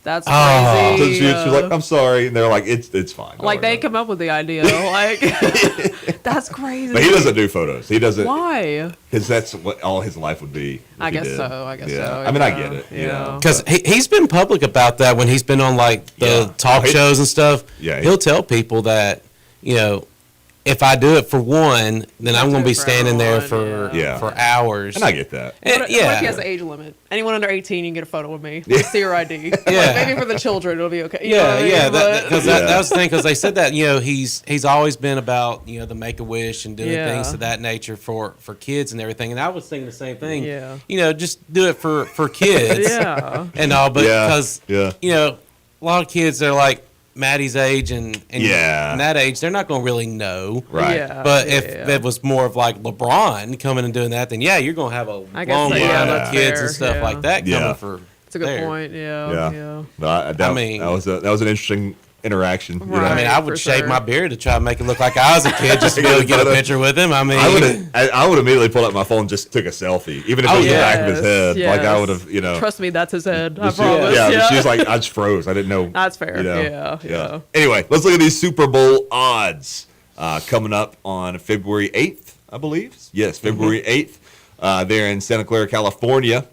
That's Oh. So crazy. she was like, "I'm sorry," and they're like, "It's fine." Don't like worry they about it." come up with the idea. Like that's crazy. But he doesn't do photos. He doesn't. Why? Because that's what all his life would be. if I he guess did. so. I guess Yeah. so. I mean, I yeah, get it. You yeah. know. Because he's been public about that when he's been on like the Yeah. talk Oh, he- shows and stuff. Yeah, he'll tell people that, you know, if I do it for one, then I'm do going to it be for standing there everyone, yeah. for hours. And I get that. And, What if he has yeah. an age limit? Anyone under 18, you can get a photo with me. Like, see your ID. Like, Yeah. maybe for the children, it'll be okay. You know what I Yeah, mean? yeah, But- because that was the thing. Because they said that, you know, he's always been about, you know, the Make a Wish and doing Yeah. things of that nature for kids and everything. And I was thinking the same thing. Yeah. You know, just do it for kids yeah. and all. But Yeah, because yeah. you know, a lot of kids are like Maddie's age and Yeah. that age, they're not going to really know. Right. Yeah. But if yeah. it was more of like LeBron coming and doing that, then yeah, you're gonna have a I guess long so, line yeah, of that's kids fair, and stuff yeah. like that Yeah. coming for. It's a good there. point. Yeah. Yeah. Yeah. No, I mean- that was an interesting interaction. You know? Right. I mean, I would for shave sure. my beard to try to make it look like I was a kid, just to be able to get a Photo. picture with him. I mean, I would immediately pull out my phone and just took a selfie, even if it Oh, was the yeah. back of his head. Like I would have, you know. Trust me, that's his head. I But she- promise. yeah, Yeah. but she was like, I just froze. I didn't know. That's fair. you know? Yeah. Anyway, let's look at these Super Bowl odds coming up on February 8th, I believe. Yes, February 8th. There in Santa Clara, California.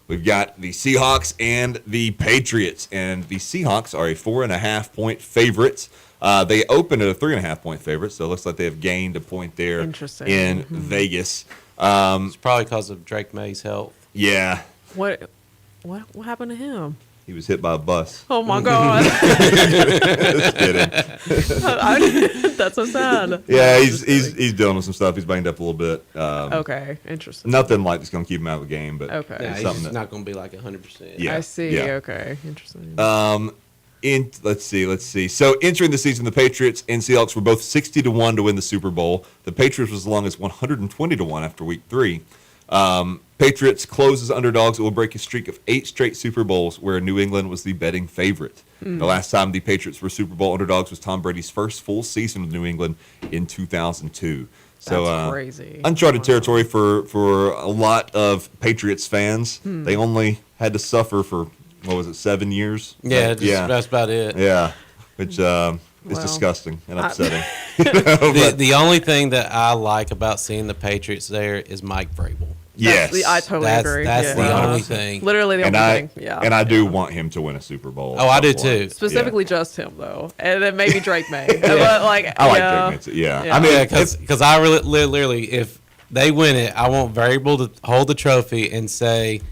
We've got the Seahawks and the Patriots. And the Seahawks are a 4.5 point favorite. They opened at a 3.5 point favorite, so it looks like they have gained a point there Interesting. in Vegas. it's probably because of Drake May's health. Yeah, What happened to him? he was hit by a bus. Oh my god. Just kidding. That's so sad. Yeah, he's dealing with some stuff. He's banged up a little bit. Okay. Interesting. Nothing like that's going to keep him out of the game, but Okay. Yeah, it's he's something just that. not going to be like 100%. Yeah. I see. yeah. Okay. Interesting. Let's see. So entering the season, the Patriots and Seahawks were both 60-1 to win the Super Bowl. The Patriots was as long as 120-1 after Week 3. Patriots close as underdogs. It will break a streak of 8 straight Super Bowls where New England was the betting favorite. The last time the Patriots were Super Bowl underdogs was Tom Brady's first full season with New England in 2002. So That's crazy. uncharted Wow. territory for a lot of Patriots fans. They only had to suffer for, what was it, 7 years? Yeah, just, yeah. that's about it. Yeah, which is Well, disgusting and upsetting. The only thing that I like about seeing the Patriots there is Mike Vrabel. Yes, I totally That's agree. that's yeah. the only thing. Literally the and only I thing. Yeah. and I do want him to win a Super Bowl. Oh, I at do some point. too. Specifically just him though, and then maybe Drake May. But like, I like yeah. Drake May too, yeah. Yeah. I mean, Yeah, if- because I literally, if they win it, I want Variable to hold the trophy and say,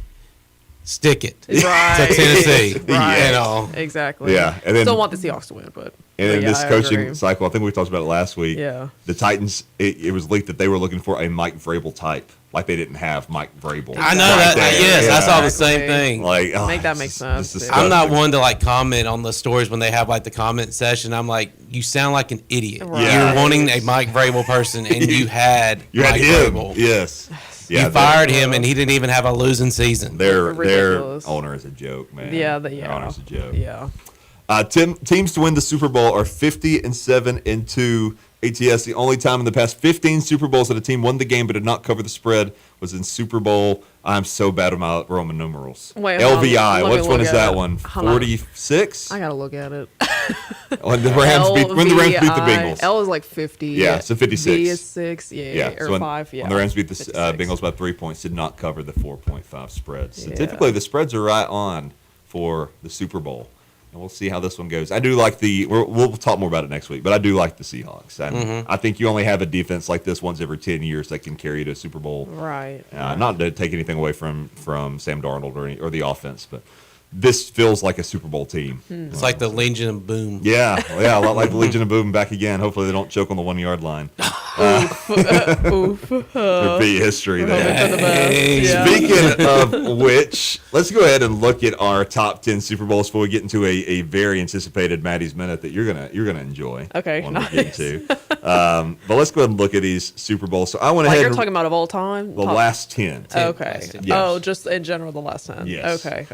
"Stick it Right. to Tennessee." Right. You know, Exactly. Yeah, and then- still want the Seahawks to win, but and in yeah, this I coaching agree. cycle, I think we talked about it last week. Yeah. The Titans. It was leaked that they were looking for a Mike Vrabel type, like they didn't have Mike Vrabel. I know right that. there. Yes, I saw the Exactly. same thing. Like, oh, Make that it's make just- sense, it's yeah. I'm not disgusting. one to like comment on the stories when they have like the comment session. I'm like, you sound like an idiot. Right. Yeah. You're wanting a Mike Vrabel person, and you had You had Mike him. Vrabel. Yes. Yeah, You fired him, and he didn't even have a losing season. Their Ridiculous. owner is a joke, man. Yeah, Their owner's a joke. Yeah. Teams to win the Super Bowl are 50-7-2. ATS, the only time in the past 15 Super Bowls that a team won the game but did not cover the spread was in Super Bowl. I'm so bad with my Roman numerals. Wait, hold on. LVI. Let me Which one look is at that it. one? Hold on. 46? I gotta look at it. When the Rams beat the Bengals. L is like 50. Yeah, so 56. B is 6. Yeah, or so when, 5. Yeah. when the Rams beat the 56. Bengals by 3 points, did not cover the 4.5 spread. So Yeah. typically the spreads are right on for the Super Bowl. And we'll see how this one goes. I do like we'll talk more about it next week, but I do like the Seahawks. And I think you only have a defense like this once every 10 years that can carry you to a Super Bowl. Right. Not to take anything away from Sam Darnold or the offense, but this feels like a Super Bowl team. It's like the Legion of Boom. Yeah, a lot like the Legion of Boom back again. Hopefully they don't choke on the 1 yard line. Repeat history there. For the best. Yeah. Speaking of which, let's go ahead and look at our top 10 Super Bowls before we get into a very anticipated Maddie's Minute that you're gonna enjoy. Okay, when nice. we get to. But let's go ahead and look at these Super Bowls. So I went Like ahead you're and talking about of all time? the last 10. Okay. Yes. Oh, just in general, the last 10. Yes. Okay.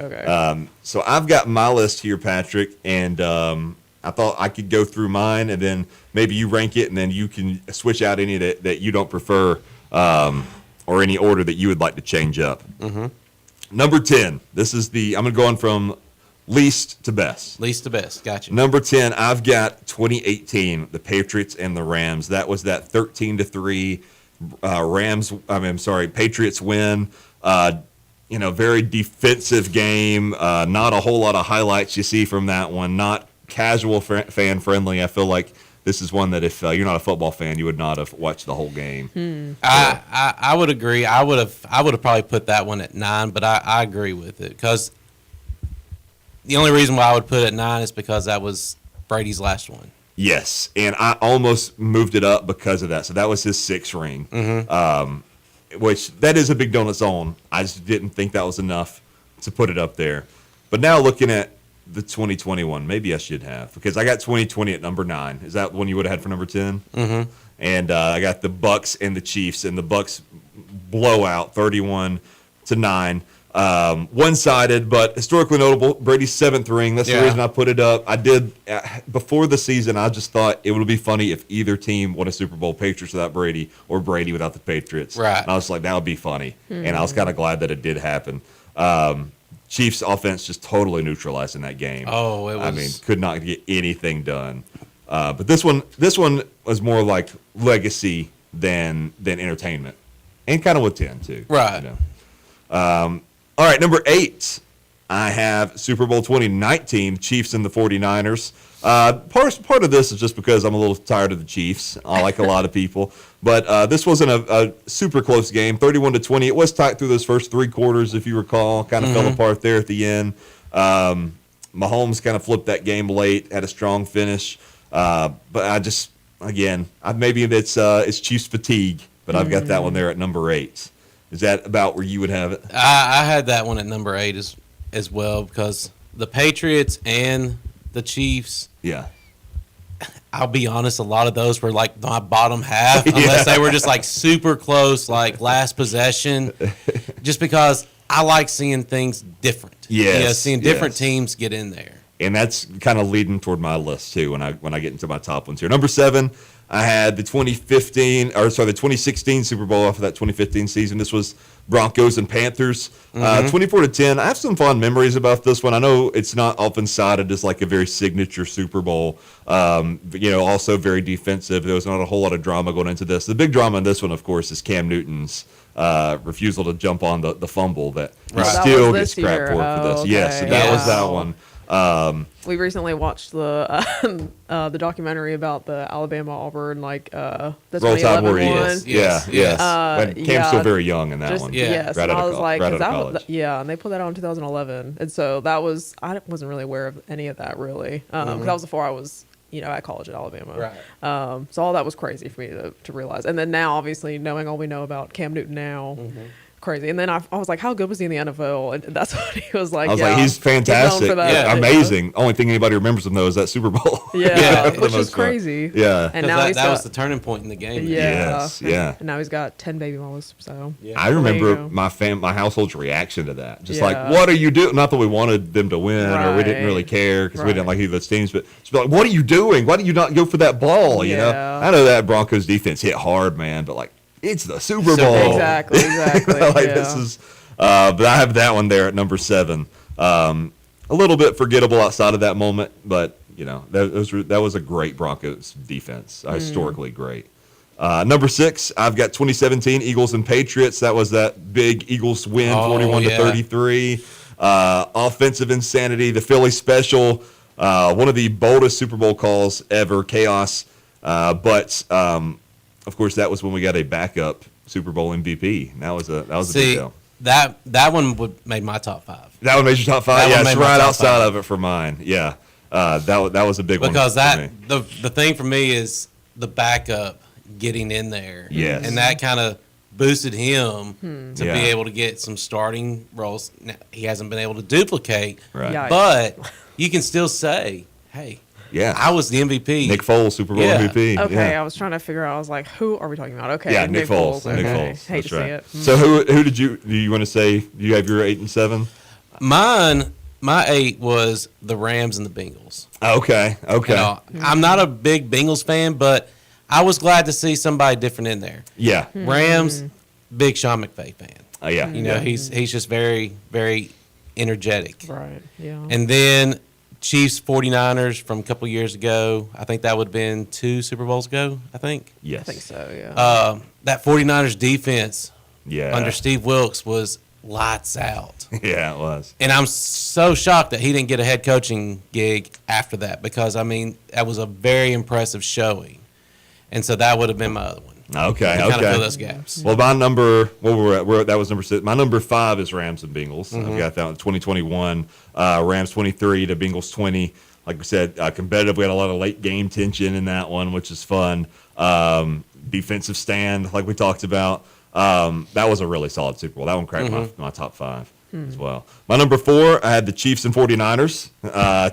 So I've got my list here, Patrick, and I thought I could go through mine, and then maybe you rank it, and then you can switch out any that you don't prefer, or any order that you would like to change up. Mm-hmm. Number 10. This is I'm going to go on from least to best. Least to best. Gotcha. Number 10, I've got 2018, the Patriots and the Rams. That was that 13-3 Patriots win. Very defensive game. Not a whole lot of highlights you see from that one. Not casual fan friendly. I feel like this is one that if you're not a football fan, you would not have watched the whole game. I would agree. I would have probably put that one at 9, but I agree with it because the only reason why I would put it at 9 is because that was Brady's last one. Yes, and I almost moved it up because of that. So that was his 6th ring. Which that is a big deal on its own. I just didn't think that was enough to put it up there. But now looking at the 2021, maybe I should have, because I got 2020 at number 9. Is that one you would have had for number 10? Mm-hmm. And I got the Bucks and the Chiefs, and the Bucks blowout 31-9. One-sided, but historically notable. Brady's 7th ring. That's the reason I put it up. I did before the season. I just thought it would be funny if either team won a Super Bowl, Patriots without Brady or Brady without the Patriots. Right. And I was like, that would be funny, and I was kind of glad that it did happen. Chiefs offense just totally neutralized in that game. Oh, it was. Could not get anything done. But this one was more like legacy than entertainment, and kind of with 10 too. Right. All right, number 8, I have Super Bowl 2019, Chiefs and the 49ers. Part of this is just because I'm a little tired of the Chiefs, like a lot of people. But this wasn't a super close game, 31-20. It was tight through those first 3 quarters, if you recall. Kind of fell apart there at the end. Mahomes kind of flipped that game late, had a strong finish. But maybe it's Chiefs fatigue, but I've got that one there at number 8. Is that about where you would have it? I had that one at number 8 as well because the Patriots and the Chiefs. Yeah. I'll be honest, a lot of those were like my bottom half, unless they were just like super close, like last possession. Just because I like seeing things different. Yes, Seeing different yes. teams get in there. And that's kind of leading toward my list too when I get into my top ones here. Number 7, I had the 2016 Super Bowl off of that 2015 season. This was Broncos and Panthers, 24-10. I have some fond memories about this one. I know it's not often cited as like a very signature Super Bowl. Also very defensive. There was not a whole lot of drama going into this. The big drama in this one, of course, is Cam Newton's refusal to jump on the fumble that he still gets crap for this. Okay. Yes, so that was that one. We recently watched the documentary about the Alabama-Auburn, the Roll Tide 2011 Warriors. one. Yes. When Cam's still very young in that one. Yeah. Yes, Right and out I of was like, right out because of that college. was, and they put that on in 2011, and so I wasn't really aware of any of that really, because that was before I was, at college at Alabama. Right. So all that was crazy for me to realize, and then now obviously knowing all we know about Cam Newton now. Of crazy. And then I was like, how good was he in the NFL? And that's what he was like. I was yeah, like, he's known fantastic. for that, Yeah, you know? amazing. Only thing anybody remembers him though is that Super Bowl. Yeah, For the which most is part. crazy. Yeah. And now he's that got, was the turning point in the game. yeah, Yes, yeah. And now he's got 10 baby mamas. So I There you remember go. my household's reaction to that. Just Yeah. like, what are you doing? Not that we wanted them to win or we didn't Right. really care because we didn't Right. like either of those teams, but just be like, what are you doing? Why do you not go for that ball? You know, Yeah. I know that Broncos defense hit hard, man, but like, it's the Super Bowl. Exactly. Like yeah. this is, but I have that one there at number 7. A little bit forgettable outside of that moment, but you know that was a great Broncos defense, historically great. Number 6, I've got 2017 Eagles and Patriots. That was that big Eagles win, 41-33. Offensive insanity, the Philly special, one of the boldest Super Bowl calls ever, chaos. But of course, that was when we got a backup Super Bowl MVP. And that was a big See, deal. that one would made my top 5. That one made your top 5. That Yeah, one it's made my right top outside 5. of it for mine. Yeah, that was a big Because one for me. the thing for me is the backup getting in there. Yes. And that kind of boosted him to Yeah. be able to get some starting roles. Now, he hasn't been able to duplicate, Right. Yeah. but you can still say, hey, Yeah, I was the MVP. Nick Foles, Super Bowl Yeah. MVP. Okay, yeah. I was trying to figure out. I was like, who are we talking about? Okay, Yeah, Nick Foles. Okay. Nick Foles. Hate That's to right. see it. So who do you want to say? Do you have your 8 and 7? My 8 was the Rams and the Bengals. Okay. Okay. You know, I'm not a big Bengals fan, but I was glad to see somebody different in there. Yeah. Rams, big Sean McVay fan. Yeah. You know, he's just very, very energetic. Right. Yeah. And then Chiefs 49ers from a couple years ago. I think that would have been 2 Super Bowls ago, I think. Yes. I think so. Yeah. That 49ers defense Yeah. under Steve Wilkes was lights out. Yeah, it was. And I'm so shocked that he didn't get a head coaching gig after that because, I mean, that was a very impressive showing. And so that would have been my other one. Okay. To kind of fill Okay. those gaps. Well, my number, what we're at, that was number 6. My number 5 is Rams and Bengals. Mm-hmm. I've got that one, 2021. Rams 23 to Bengals 20. Like we said, competitive. We had a lot of late game tension in that one, which is fun. Defensive stand, like we talked about. That was a really solid Super Bowl. That one cracked my top 5 as well. My number 4, I had the Chiefs and 49ers.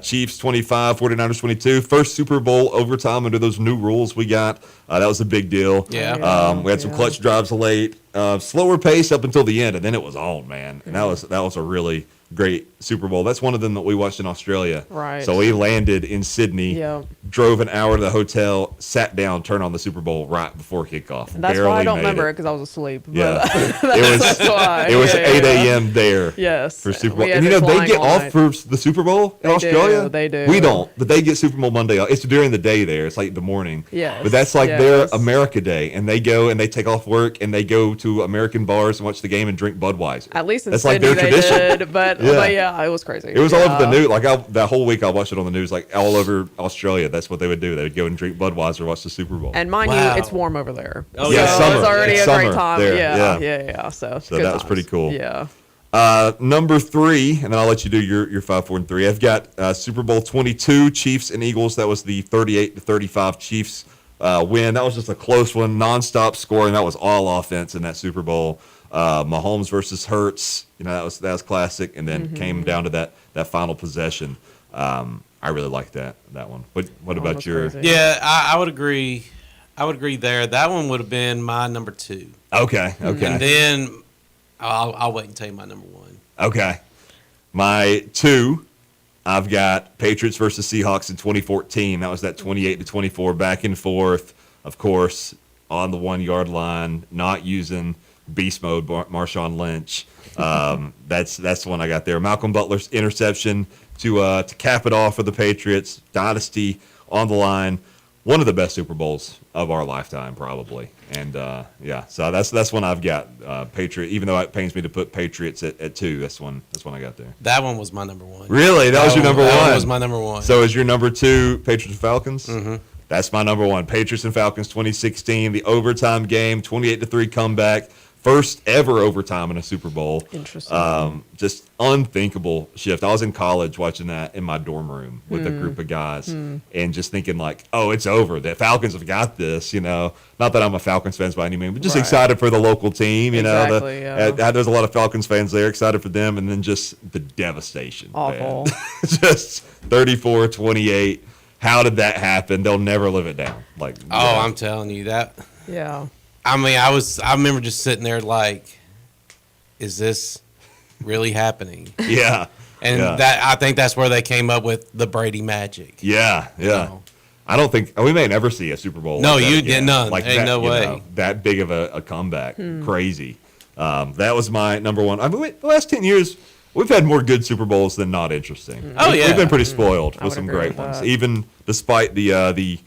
Chiefs 25, 49ers 22. First Super Bowl overtime under those new rules we got. That was a big deal. Yeah. We had some Yeah. clutch drives late, slower pace up until the end, and then it was on, man. And that was a really great Super Bowl. That's one of them that we watched in Australia. Right. So we landed in Sydney, Yeah. drove an hour to the hotel, sat down, turned on the Super Bowl right before kickoff. And that's Barely why I don't made remember it it. because I was asleep. But Yeah, it was. that's why. It was Yeah, 8 yeah. a.m. there. Yes. For Super Bowl, We and you ended know up they get flying all off night. for the Super Bowl in They Australia. do, they do. We don't, but they get Super Bowl Monday off. It's during the day there. It's like the morning. Yes, But that's like their yes. America Day, and they go and they take off work and they go to American bars and watch the game and drink Budweiser. At least in that's Sydney like their they tradition. did, but Yeah. yeah, it was crazy. It was all over the Yeah. news. Like that whole week, I watched it on the news. Like all over Australia, that's what they would do. They would go and drink Budweiser, watch the Super Bowl. And mind Wow. you, it's warm over there. Oh, so yeah, summer. it's already It's a summer great time. there, Yeah, yeah. yeah. So So good that was times. pretty cool. Yeah. Number 3, and then I'll let you do your 5, 4, and 3. I've got Super Bowl 22, Chiefs and Eagles. That was the 38-35 Chiefs win. That was just a close one, nonstop scoring. That was all offense in that Super Bowl. Mahomes versus Hurts, you know, that was classic, and then came down to that final possession. I really like that one. What about was your? crazy. Yeah, I would agree. I would agree there. That one would have been my number 2. Okay, And okay, then I'll wait and tell you my number 1. okay. My 2, I've got Patriots versus Seahawks in 2014. That was that 28-24 back and forth. Of course, on the 1-yard line, not using beast mode Marshawn Lynch. That's the one I got there. Malcolm Butler's interception to cap it off for the Patriots. Dynasty on the line. One of the best Super Bowls of our lifetime, probably. And yeah, so that's one I've got. Patriot. Even though it pains me to put Patriots at 2, that's one I got there. That one was my number 1. Really, that was your number 1. That one was my number 1. So is your number 2 Patriots and Falcons? Mm-hmm. That's my number 1. Patriots and Falcons 2016, the overtime game, 28-3 comeback. first ever overtime in a Super Bowl. Interesting. Just unthinkable shift. I was in college watching that in my dorm room with a group of guys and just thinking like, oh, it's over. The Falcons have got this, Not that I'm a Falcons fan by any means, but just Right. excited for the local team, Exactly, yeah. There's a lot of Falcons fans there, excited for them, and then just the devastation. Awful. Man. Just 34-28. How did that happen? They'll never live it down. I'm telling you that. Yeah. I mean, I remember just sitting there like, is this really happening? yeah. And yeah. that I think that's where they came up with the Brady magic. Yeah. know. I don't think we may never see a Super Bowl. No, like that you again. did none. Like Ain't that, no way. That big of a comeback. Crazy. That was my number one. I mean, the last 10 years, we've had more good Super Bowls than not interesting. Oh, yeah. We've been pretty spoiled I with would some agree great with ones. that. Even despite the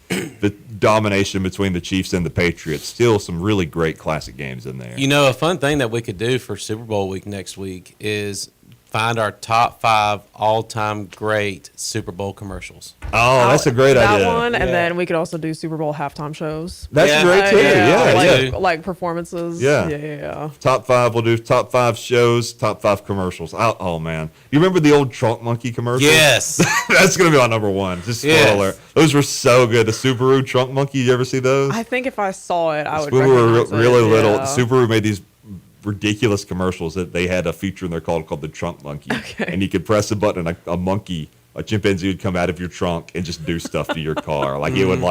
domination between the Chiefs and the Patriots, still some really great classic games in there. A fun thing that we could do for Super Bowl week next week is find our top 5 all-time great Super Bowl commercials. Oh, that's a great that idea. one, and Yeah. then we could also do Super Bowl halftime shows. That's Yeah. great too. yeah. like performances. Yeah. Yeah. Top 5. We'll do top 5 shows, top 5 commercials. Oh man, you remember the old Trunk Monkey commercials? Yes. That's gonna be on number 1. Just spoiler. Yes. Those were so good. The Subaru Trunk Monkey. You ever see those? I think if I saw it, I would. When we were recognize it, really little, yeah. Subaru made these ridiculous commercials that they had a feature in there called the Trunk Monkey, and you could press a button and a monkey, a chimpanzee, would come out of your trunk and just do stuff to your car. Like it would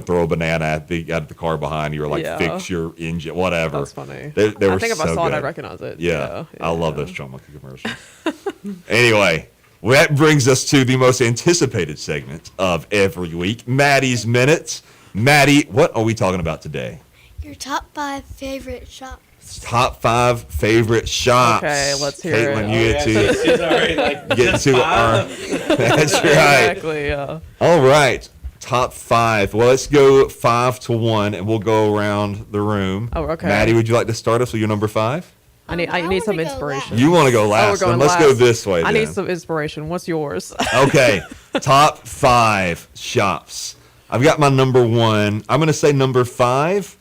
throw a banana at the car behind you, or Yeah. fix your engine, whatever. That's funny. They were I think if I so saw it, good. I'd recognize it. Yeah, I love those Trunk Monkey commercials. Anyway, well, that brings us to the most anticipated segment of every week, Maddie's Minutes. Maddie, what are we talking about today? Your top 5 favorite shops. Top 5 favorite shops. Okay, let's hear Caitlin, it. you get to She's already like, get to our. That's right. Exactly. Yeah. All right, top 5. Well, let's go 5 to 1, and we'll go around the room. Oh, okay. Maddie, would you like to start us with your number 5? I need wanna some go inspiration. last. You want to go Oh, we're last? going Then let's go last. this way. I then. need some inspiration. What's yours? Okay, top 5 shops. I've got my number 1. I'm going to say number 5.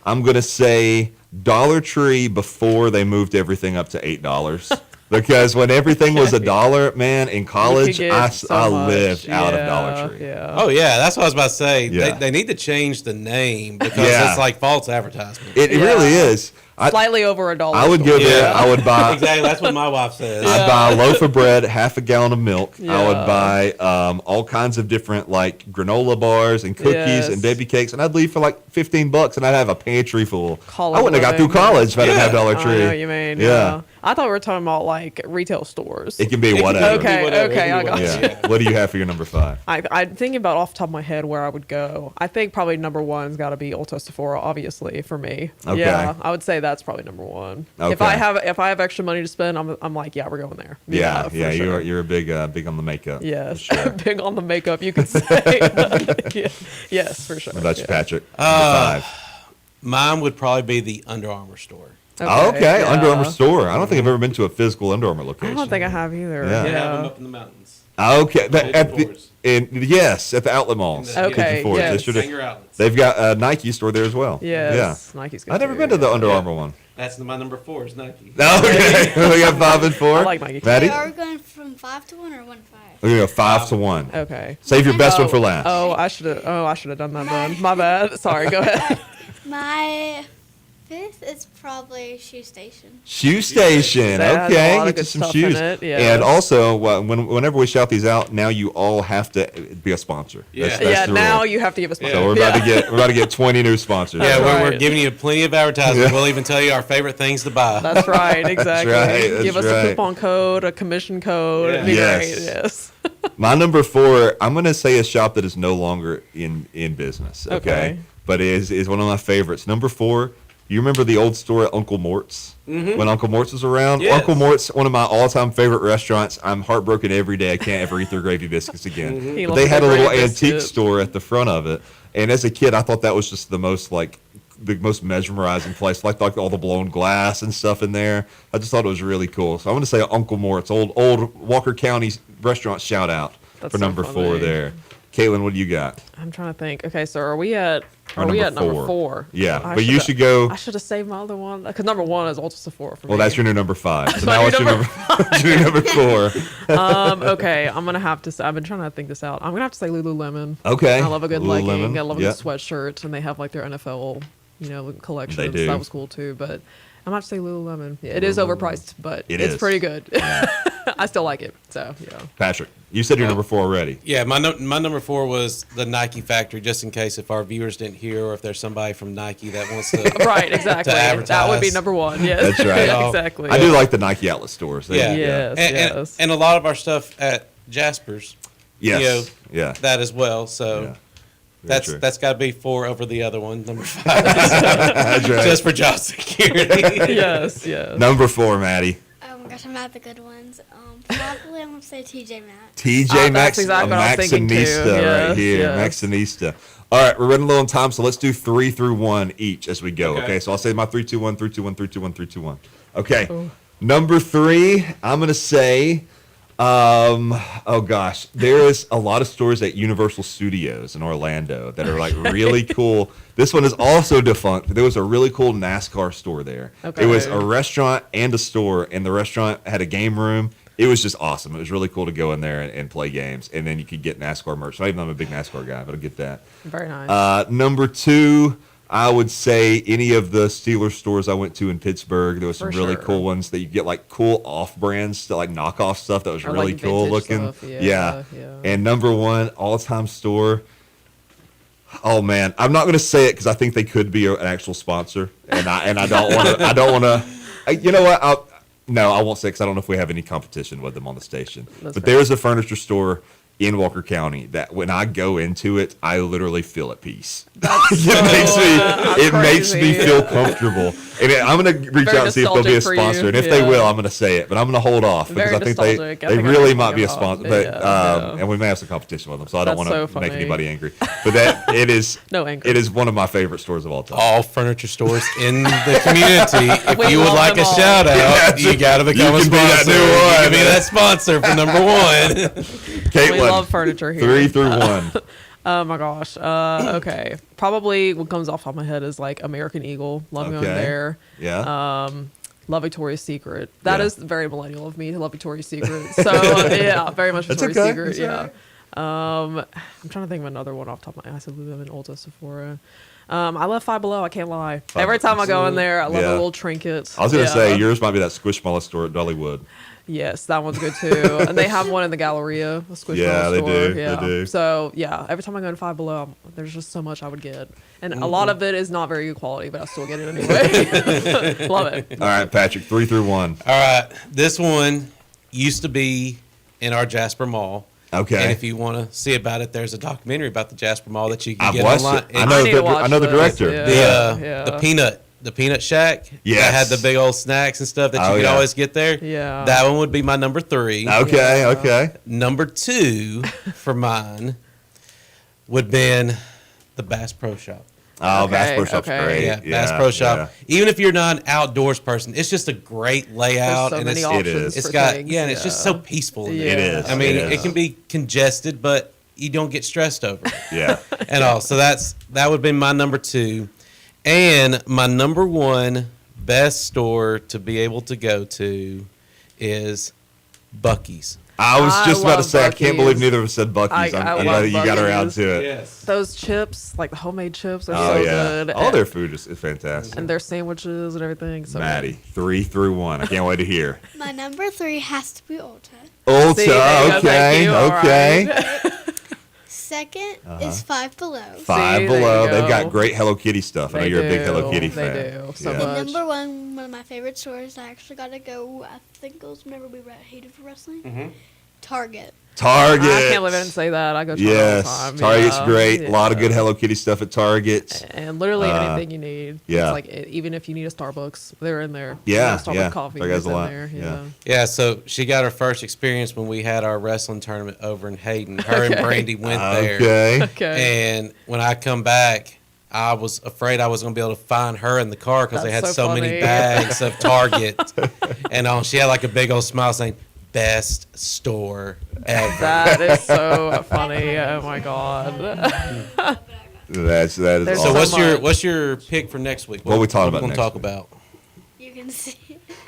I'm going to say Dollar Tree before they moved everything up to $8. Because when everything was $1, man, in college, get I so much. lived out of Yeah, Dollar Tree. Yeah. Oh yeah, that's what I was about to say. Yeah. They need to change the name because Yeah. it's like false advertisement. It Yeah. really is. Slightly over $1. I would go there. Yeah. I would buy. Exactly, that's what my wife says. I'd buy a loaf of bread, half a gallon of milk. I would Yeah. buy all kinds of different like granola bars and cookies Yes. and baby cakes, and I'd leave for like $15, and I'd have a pantry full. College I wouldn't have got through living. college if I didn't have Yeah. Dollar I Tree. know what you mean. Yeah. I thought we were talking about like retail stores. It can be It can whatever. be Okay, whatever, it okay, can I be got whatever. Yeah. What do you have for your number 5? I'm thinking about off the top of my head where I would go. I think probably number 1's got to be Ulta Sephora, obviously for me. Okay. Yeah, I would say that's probably number 1. If Okay. I have extra money to spend, I'm like, yeah, we're going there. Yeah, for yeah. sure. You're a big on the makeup. Yes, for sure. big on the makeup, you could say. Yeah. Yes, for sure. What about you, Yeah. Patrick? Number 5. Mine would probably be the Under Armour store. Oh, okay. yeah. Under Armour store. I don't think I've ever been to a physical Under Armour I location. don't think I have either. Yeah. They have them Yeah. up in the mountains. Okay. At the, stores. yes, at the outlet malls. Okay, Pigeon Forge. yes. They sure do. Hanger outlets. They've got a Nike store there as well. Yes. Nike's good. I've never too. been to the Under Armour one. That's my number 4 is Nike. Okay. We got 5 and 4. I like Nike. Maddie? Are we going from 5 to 1 or 1 to 5? We're going to go 5 to 1. Okay. Save your best one for last. Oh, I should have done that then. My bad. Sorry. Go ahead. My 5th is probably Shoe Station. Shoe Station. That has a Okay. lot of Get you good some stuff in shoes. it, yes. And also, whenever we shout these out, now you all have to be a sponsor. Yeah. That's Yeah. the Now rule. you have to give us money. So we're about to get 20 new sponsors. Yeah, That's we're right. giving you plenty of advertising. Yeah. We'll even tell you our favorite things to buy. That's right. Exactly. right, that's Give us right. a coupon code, a commission code. It'd be Yes. great. Yes. My number 4, I'm going to say a shop that is no longer in business. Okay. Okay. But is one of my favorites. Number 4, you remember the old store at Uncle Mort's? When Uncle Mort's was around? Yes. Uncle Mort's, one of my all-time favorite restaurants. I'm heartbroken every day I can't ever eat their gravy biscuits again. He But loves they had a the little gravy antique biscuit. store at the front of it. And as a kid, I thought that was just the most mesmerizing place. Like all the blown glass and stuff in there. I just thought it was really cool. So I'm going to say Uncle Mort's, old Walker County restaurant shout out That's for so number 4 funny. there. Caitlin, what do you got? I'm trying to think. Okay, so are we at Or number four? Yeah, I but you shoulda- should go. I should have saved my other one because number one is Ultra Sephora for me. Well, that's your new number 5. So my now new what's your number what's your new number 4? Okay, I'm gonna have to. I've been trying to think this out. I'm gonna have to say Lululemon. Okay. I love a good Lululemon, legging. I love a yeah. good sweatshirt, and they have like their NFL, collection. They do. That was cool too. But I'm gonna have to say Lululemon. Yeah, it is overpriced, but It it's is. pretty good. I still like it. So yeah. Patrick, you said your number 4 already. Yeah, my number 4 was the Nike factory, just in case if our viewers didn't hear or if there's somebody from Nike that wants to. Right. Exactly. That would be advertise. number 1. Yes. That's right. Yeah, exactly. I do like the Nike outlet stores. They- Yeah. Yes. Yes. And a lot of our stuff at Jasper's. Yes. You know, Yeah. that as well. So Yeah. Very true. that's got to be 4 over the other one, number 5, That's right. just for job security. Yes. Yes. Number 4, Maddie. Oh my gosh, I'm at the good ones. Probably I'm gonna say TJ Maxx. TJ That's Maxx, exactly what I was thinking, too. Maxxinista right Yes, here. yes. Maxxinista. All right, we're running low on time, so let's do 3 through 1 each as we go. Okay. Okay, so I'll say my 3, 2, 1, 3, 2, 1, 3, 2, 1, 3, 2, 1. Okay. Number 3, I'm gonna say, oh gosh, there is a lot of stores at Universal Studios in Orlando that are like really cool. This one is also defunct. There was a really cool NASCAR store there. Okay. It was a restaurant and a store, and the restaurant had a game room. It was just awesome. It was really cool to go in there and play games, and then you could get NASCAR merch. Not even I'm a big NASCAR guy, but I'll get that. Very nice. Number 2, I would say any of the Steelers stores I went to in Pittsburgh. There was some For really sure. cool ones that you get like cool off-brands, like knockoff stuff that was Or, really like, cool vintage looking. stuff. Yeah, yeah. And number 1 all-time store. Oh man, I'm not going to say it because I think they could be an actual sponsor, and I don't want to. I don't want to. You know what? I won't say because I don't know if we have any competition with them on the station. That's but fair. there's a furniture store in Walker County that when I go into it, I literally feel at peace. It makes me crazy. feel comfortable. And I'm going to reach Very out and see if they'll be a nostalgic for you, sponsor. And if they yeah. will, I'm going to say it. But I'm going to hold off because Very I think nostalgic. I they think I really know might what be a you're sponsor. talking But about. Yeah. and we may have some competition with them, so I don't That's want to so make funny. anybody angry. But that it is No anger. It is one of my favorite stores of all time. All furniture stores in the community. If We you would love like a them all. shout out, Yeah, you got to become you a can be that sponsor. new You one. can be that sponsor for number 1. Caitlin, We love furniture here. 3 through 1. Oh my gosh. Okay. Probably what comes off the top of my head is like American Eagle. Love going Okay. there. Yeah. Love Victoria's Secret. That Yeah. is very millennial of me to love Victoria's Secret. So yeah, very much That's Victoria's okay. Secret. That's Yeah. I'm trying to think of another one off the top of my head. I said Lululemon, Ulta, Sephora. I love Five Below. I can't lie. Every time I go in there, I love Yeah. a little trinket. I was going to Yeah. say yours might be that Squishmallow store at Dollywood. Yes, that one's good too. And they have one in the Galleria, a Squishmallow Yeah, they store. do. They Yeah. do. So yeah, every time I go to Five Below, there's just so much I would get, and a lot of it is not very good quality, but I still get it anyway. Love it. All right, Patrick, 3 through 1. All right. This one used to be in our Jasper Mall. Okay. And if you want to see about it, there's a documentary about the Jasper Mall that you can I've get watched online. it. I know need to the watch the this, director. yeah. The peanut shack. Yes. That had the big old snacks and stuff that you Oh, could yeah. always get there. Yeah. That one would be my number 3. Okay, Yeah. okay. Number 2 for mine would been the Bass Pro Shop. Oh, Bass Okay, Pro Shop's okay. great. Yeah, Bass Pro Shop. Even if you're not an outdoors person, it's just a great layout. There's so and many it's, options. It is. it's for got things, and it's just so peaceful. In there. It is. I mean, It it is. can be congested, but you don't get stressed over it Yeah. at all. So that would be my number 2, and my number 1 best store to be able to go to is Buc-ee's. I was I just about to love say, I can't believe Buc-ee's. neither of us said Buc-ee's. I I'm glad love that you got around Buc-ee's. to it. Yes. Those chips, like the homemade chips, are Oh, so yeah. good. All their food is fantastic. and their sandwiches and everything. So Maddie, 3 through 1. I can't wait to hear. My number 3 has to be Ulta. Ulta, See, there you go. okay, Thank you. All okay. right. Second is Five Below. Five See, there Below. you They've go. got great Hello Kitty stuff. I know They you're a big do. Hello Kitty They fan. do. So Yeah. much. And number one of my favorite stores, I actually got to go, I think it was whenever we were at Hated for Wrestling. Target. Target. I can't believe I didn't say that. I go to Target Yes, all the time. Target's Yeah. great. A lot of good Yeah. Hello Kitty stuff at Target. And literally anything you need. yeah. It's like even if you need a Starbucks, they're in there. Yeah, Starbucks yeah. coffee. Target has is a in lot. there. Yeah. Yeah, so she got her first experience when we had our wrestling tournament over in Hayden. Her and Okay. Brandy went there. Okay. Okay. And when I come back, I was afraid I was going to be able to find her in the car because they had That's so so many funny. bags of Target. And she had like a big old smile saying, best store ever. That is so funny. Oh my god. That is There's So awesome. what's your pick for next week? What are we talking what about we next gonna talk week? about? You can see.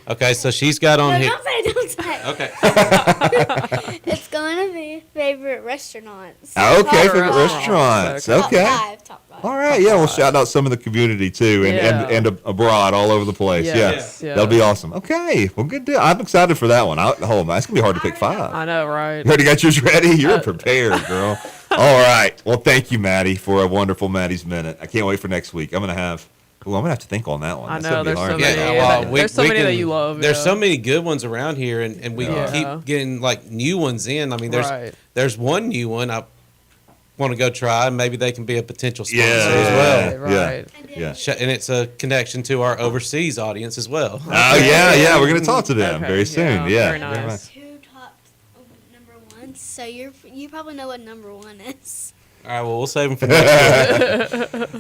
Okay, so she's got on No, here. don't say it, don't say it. Okay. It's going to be favorite restaurants. Okay, Top favorite restaurants. restaurants. Top Okay. five, top five. All right, yeah, we'll shout out some of the community too, and abroad, all over the place. Yes, yeah, yes. that'll be awesome. Okay, well, good deal. I'm excited for that one. Oh, man, it's gonna be hard to pick five. I know, right? You already got yours ready? You're prepared, girl. All right. Well, thank you, Maddie, for a wonderful Maddie's Minute. I can't wait for next week. I'm gonna have to think on that one. I That's know, gonna be there's hard. so many. Yeah, Yeah, well, there's so many that you love, There's yeah. so many good ones around here, and we Yeah. keep getting like new ones in. I mean, Right. there's one new one I want to go try, and maybe they can be a potential sponsor Yeah. as well. Right, Yeah. right. Yeah. And it's a connection to our overseas audience as well. Oh yeah. We're gonna talk to them Okay, very soon. Yeah. very nice. Two top number ones. So you probably know what number one is. All right, well, we'll save them for next week.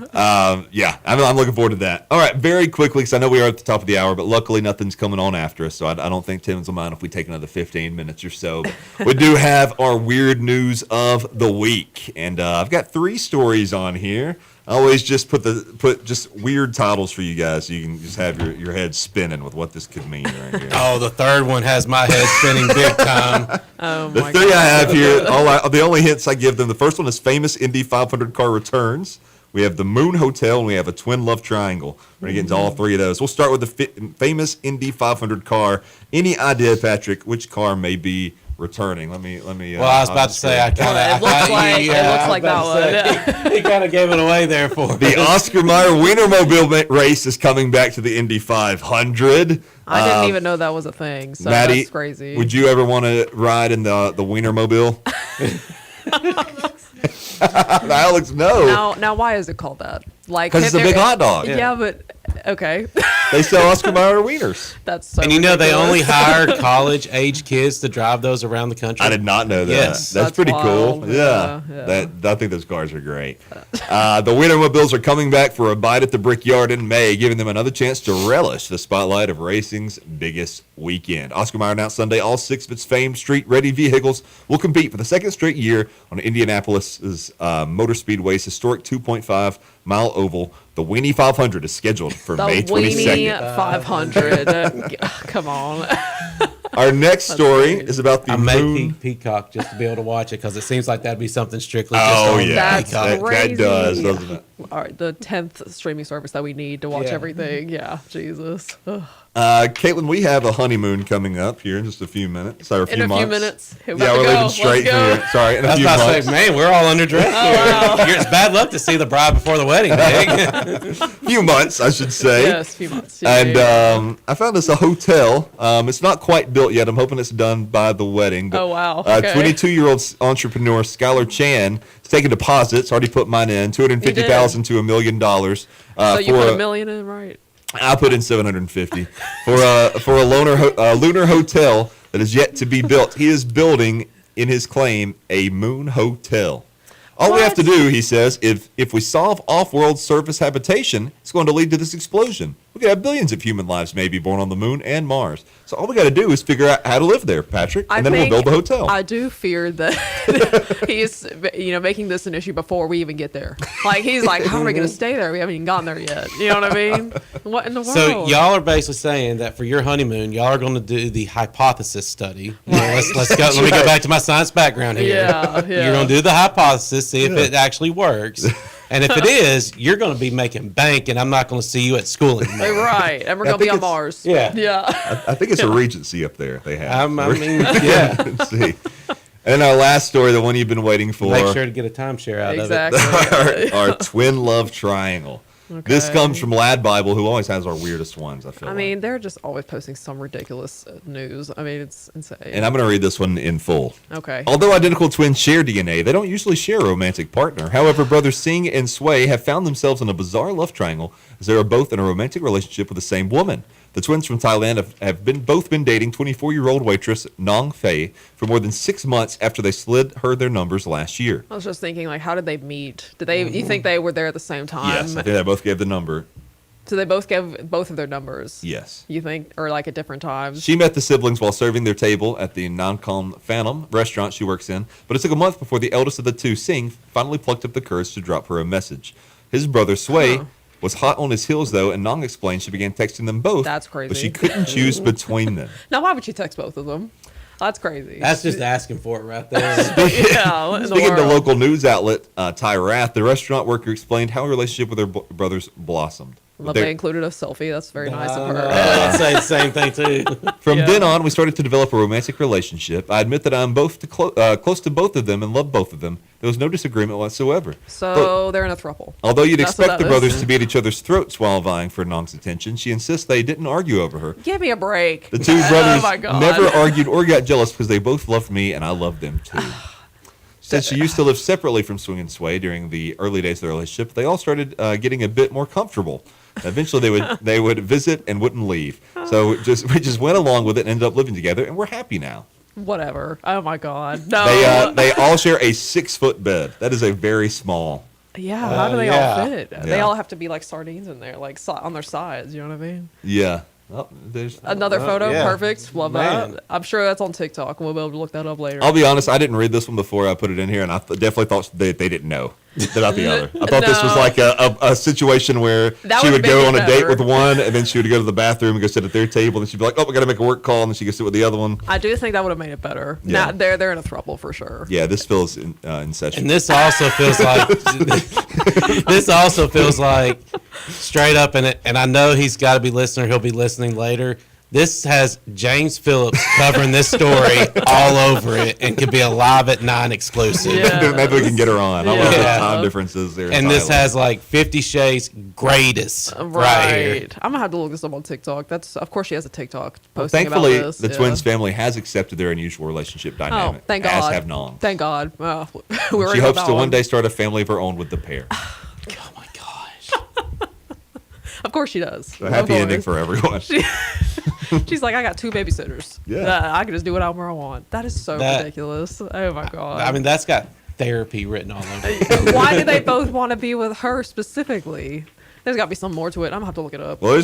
Yeah, I'm looking forward to that. All right, very quickly, because I know we are at the top of the hour, but luckily nothing's coming on after us, so I don't think Tim's will mind if we take another 15 minutes or so. But we do have our weird news of the week, and I've got 3 stories on here. I always just put just weird titles for you guys, so you can just have your head spinning with what this could mean right here. Oh, the third one has my head spinning big time. Oh The my 3 I god. have here, the only hints I give them, the first one is famous Indy 500 car returns. We have the Moon Hotel, and we have a twin love triangle. We're going to get into all 3 of those. We'll start with the famous Indy 500 car. Any idea, Patrick, which car may be returning? Let me. Well, I was about to say, I kind of. It looks like that one. He kind of gave it away there for The us. Oscar Mayer Wienermobile race is coming back to the Indy 500. I didn't even know that was a thing. So Maddie, that's crazy. would you ever want to ride in the Wienermobile? Alex, no. Now, why is it called that? Like, Because it's a big hot dog. Yeah, but okay, They sell Oscar Mayer wieners. that's so. And you know they ridiculous. only hire college-age kids to drive those around the country. I did not know that. Yes. That's pretty wild. cool. Yeah. Yeah. I think those cars are great. The Wienermobiles are coming back for a bite at the Brickyard in May, giving them another chance to relish the spotlight of racing's biggest weekend. Oscar Mayer announced Sunday all 6 of its famed street-ready vehicles will compete for the 2nd straight year on Indianapolis's Motor Speedway's historic 2.5-mile oval. The Weenie 500 is scheduled for The May 22nd. Weenie 500. Come on. Our next story crazy. is about the I may moon. Peacock just to be able to watch it because it seems like that'd be something strictly just Oh, on yeah. That's Peacock. That crazy. does, doesn't it? All right, the 10th streaming service that we need to watch Yeah. everything. Yeah, Jesus. Ugh. Caitlin, we have a honeymoon coming up here in just a few minutes. Or a few In a months. few minutes. Yeah, we're leaving straight Let's here. Sorry, in a I was few about to months. say, man, we're all underdressed here. It's bad luck to see the bride before the wedding, Meg. Few months, I should say. Yes, a few months. Yeah, And yeah. I found us a hotel. It's not quite built yet. I'm hoping it's done by the wedding. But, Oh, wow. Okay. 22-year-old entrepreneur Skylar Chan is taking deposits. Already put mine in, $250,000 to $1 million. So you for put a- $1 million in, right? I put in 750 for a lunar hotel that is yet to be built. He is building, in his claim, a moon hotel. All we have to do, he says, if we solve off-world surface habitation, it's going to lead to this explosion. We could have billions of human lives maybe born on the moon and Mars. So all we got to do is figure out how to live there, Patrick, and then we'll build the hotel. I do fear that he's, making this an issue before we even get there. Like he's like, how are we going to stay there? We haven't even gotten there yet. You know what I mean? What in the world? So y'all are basically saying that for your honeymoon, y'all are going to do the hypothesis study. Let's go. Let me go back to my science background here. Yeah, yeah. You're going to do the hypothesis, see if it actually works, and if it is, you're going to be making bank, and I'm not going to see you at school anymore. Right, and we're I going to be think on it's- Mars. Yeah. Yeah. I think it's a Regency up there they have. I mean, yeah. Let's see. And our last story, the one you've been waiting for. Make sure to get a timeshare out Exactly. of it. our twin love triangle. This Okay. comes from Lad Bible, who always has our weirdest ones, I feel I like. mean, they're just always posting some ridiculous news. I mean, it's insane. And I'm going to read this one in full. Okay. Although identical twins share DNA, they don't usually share a romantic partner. However, brothers Singh and Sway have found themselves in a bizarre love triangle as they are both in a romantic relationship with the same woman. The twins from Thailand have both been dating 24-year-old waitress Nong Fei for more than 6 months after they slid her their numbers last year. I was just thinking, like, how did they meet? Did they? You think they were there at the same time? Yes, I think they both gave the number. So they both gave both of their numbers. Yes. You think, or like at different times? She met the siblings while serving their table at the Nancom Phantom restaurant she works in, but it took a month before the eldest of the two, Singh, finally plucked up the courage to drop her a message. His brother, Sway, was hot on his heels, though, and Nong explained she began texting them both. That's crazy. But she couldn't choose between them. Now, why would you text both of them? That's crazy. That's just asking for it right there. yeah. What in the Speaking to world? local news outlet Ty Rath, the restaurant worker explained how her relationship with her brothers blossomed. Love They're- they included a selfie. That's very nice of her. I'd say the same thing too. From Yeah. then on, we started to develop a romantic relationship. I admit that I'm close to both of them and love both of them. There was no disagreement whatsoever. So they're in a throuple. Although you'd That's what expect the that brothers is. to be at each other's throats while vying for Nong's attention, she insists they didn't argue over her. Give me a break. The two brothers Oh my God. never argued or got jealous because they both loved me and I loved them too. She said she used to live separately from Swing and Sway during the early days of their relationship. They all started getting a bit more comfortable. Eventually, they would visit and wouldn't leave. So we just went along with it and ended up living together, and we're happy now. Whatever. Oh my God. No. They all share a 6-foot bed. That is a very small. yeah. How do they yeah. all fit? They Yeah. all have to be like sardines in there, like on their sides. You know what I mean? Yeah. Oh, there's. Another photo. yeah. Perfect. Love Man. that. I'm sure that's on TikTok. We'll be able to look that up later. I'll be honest. I didn't read this one before I put it in here, and I definitely thought they didn't know about the other. I thought this was No. like a situation where That she would've would go made on it a date better. with one, and then she would go to the bathroom and go sit at their table, and she'd be like, "Oh, we got to make a work call," and then she go sit with the other one. I do think that would have made it better. Yeah. Nah, they're in a throuple for sure. Yeah, this feels incestuous. And this also feels like this also feels like straight up, and I know he's got to be listening. He'll be listening later. This has James Phillips covering this story all over it, and could be a Live at 9 exclusive. Yeah. Maybe we can get her on. I don't know what the Yeah. time difference is there. in And this Thailand. has like 50 Shades greatest right here. I'm gonna have to look this up on TikTok. That's of course she has a TikTok posting Thankfully, about this. the yeah. Twins family has accepted their unusual relationship dynamic. Oh, thank as God. have Nong. Thank God. We She hopes to one day start a family of her own with the pair. Oh my gosh. Of course she does. A happy Of ending course. for everyone. She's like, I got 2 babysitters. Yeah. I can just do whatever I want. That is so That- ridiculous. Oh my God. I mean, that's got therapy written all over it. why do they both want to be with her specifically? There's got to be some more to it. I'm gonna have to look it up. Well,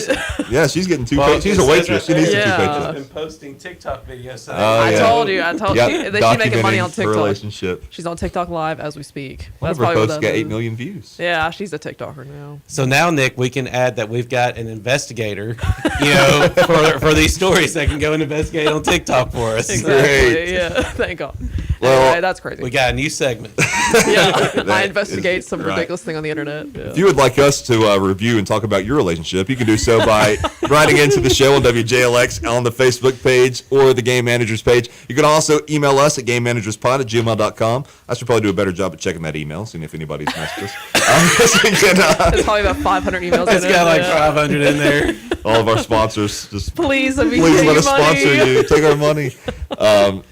yeah, she's getting two. Well, She's it a says waitress. She right needs there. two Yeah. paychecks. Been posting TikTok videos. Oh, I yeah. told you. I told Yeah, you. She's making money on documenting her TikTok. relationship. She's on TikTok Live as we speak. One That's of her probably what posts that got 8 is. million views. Yeah, she's a TikToker now. So now, Nick, we can add that we've got an investigator, for these stories that can go and investigate on TikTok for us. Exactly. Yeah. Thank God. Well, Anyway, that's crazy. We got a new segment. Yeah. I That investigate is some right. ridiculous thing on the internet. Yeah. If you would like us to review and talk about your relationship, you can do so by writing into the show on WJLX on the Facebook page or the Game Managers page. You can also email us at gamemanagerspod@gmail.com. I should probably do a better job at checking that email, seeing if anybody's messaged us. You can, There's probably about 500 emails. It's in got it. like Yeah. 500 in there. all of our sponsors just Please, let me please get let you us money. sponsor you. Take our money.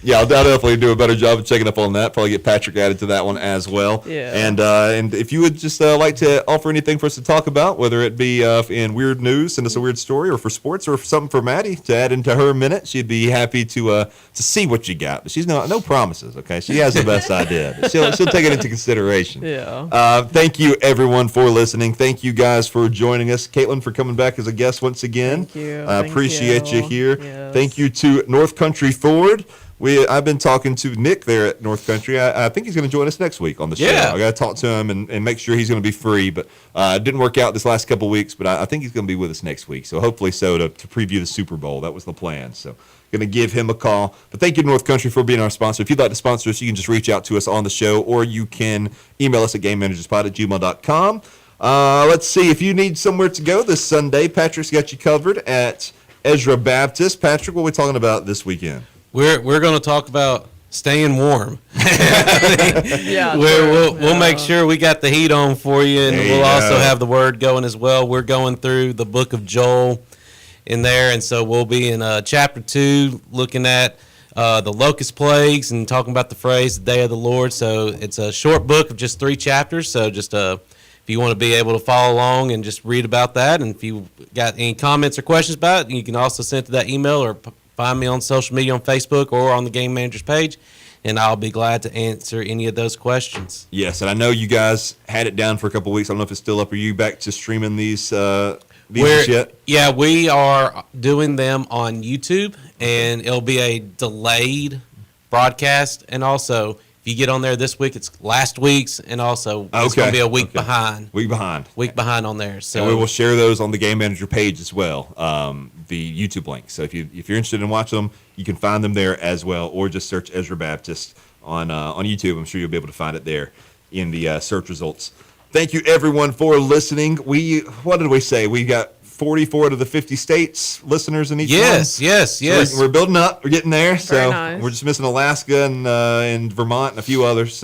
Yeah, I'll definitely do a better job of checking up on that. Probably get Patrick added to that one as well. Yeah. And if you would just like to offer anything for us to talk about, whether it be in weird news, send us a weird story, or for sports, or something for Maddie to add into her minute, she'd be happy to see what you got. But she's no promises. Okay, she has the best idea. But she'll take it into consideration. Yeah. Thank you everyone for listening. Thank you guys for joining us. Caitlin for coming back as a guest once again. Thank you. I Thank appreciate you you. here. Yes. Thank you to North Country Ford. I've been talking to Nick there at North Country. I think he's going to join us next week on the show. Yeah. I got to talk to him and make sure he's going to be free. But it didn't work out this last couple of weeks. But I think he's going to be with us next week. So hopefully to preview the Super Bowl. That was the plan. So going to give him a call. But thank you to North Country for being our sponsor. If you'd like to sponsor us, you can just reach out to us on the show, or you can email us at gamemanagerspod@gmail.com. Let's see. If you need somewhere to go this Sunday, Patrick's got you covered at Ezra Baptist. Patrick, what are we talking about this weekend? We're going to talk about staying warm. Yeah. We'll make sure we got the heat on for you, and There you we'll also go. have the word going as well. We're going through the book of Joel in there, and so we'll be in chapter 2 looking at the locust plagues and talking about the phrase the day of the Lord. So it's a short book of just 3 chapters, so just if you want to be able to follow along and just read about that, and if you got any comments or questions about it, you can also send it to that email or find me on social media on Facebook or on the Game Managers page, and I'll be glad to answer any of those questions. Yes, and I know you guys had it down for a couple of weeks. I don't know if it's still up. Are you back to streaming these? these yet? Yeah, we are doing them on YouTube, and it'll be a delayed broadcast. And also, if you get on there this week, it's last week's, and also it's going to be a week behind. Week behind On there. So and we will share those on the Game Manager page as well, the YouTube link. So if you're interested in watching them, you can find them there as well, or just search Ezra Baptist on YouTube. I'm sure you'll be able to find it there in the search results. Thank you, everyone, for listening. What did we say? We got 44 out of the 50 states listeners in each one. Yes. So we're building up. We're getting there. Very So nice. we're just missing Alaska and Vermont and a few others.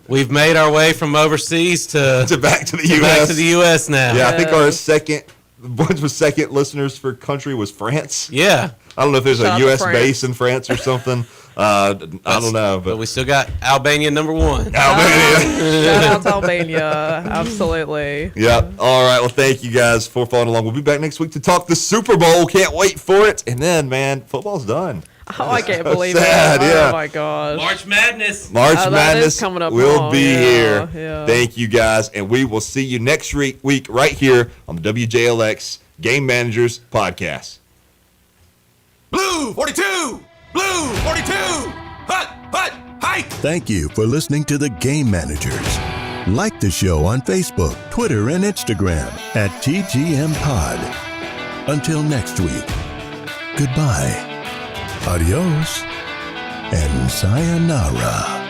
We've made our way from overseas to back to the U.S. back to the U.S. now. Yeah, I think our second listeners for country was France. Yeah. I don't know if there's Shout out a to U.S. France. base in France or something. I don't know, But we still got Albania #1. Albania. Shout out to Albania. Absolutely. Yeah. All right. Well, thank you guys for following along. We'll be back next week to talk the Super Bowl. Can't wait for it. And then, man, football's done. Oh, I can't believe sad, it. yeah. Oh my gosh. March Madness. March that is Madness coming up will long. be Yeah, here. yeah. Thank you guys, and we will see you next week right here on the WJLX Game Managers Podcast. Blue 42! Blue 42! Hut! Hike! Thank you for listening to the Game Managers. Like the show on Facebook, Twitter, and Instagram at TGM Pod. Until next week, goodbye, adios, and sayonara.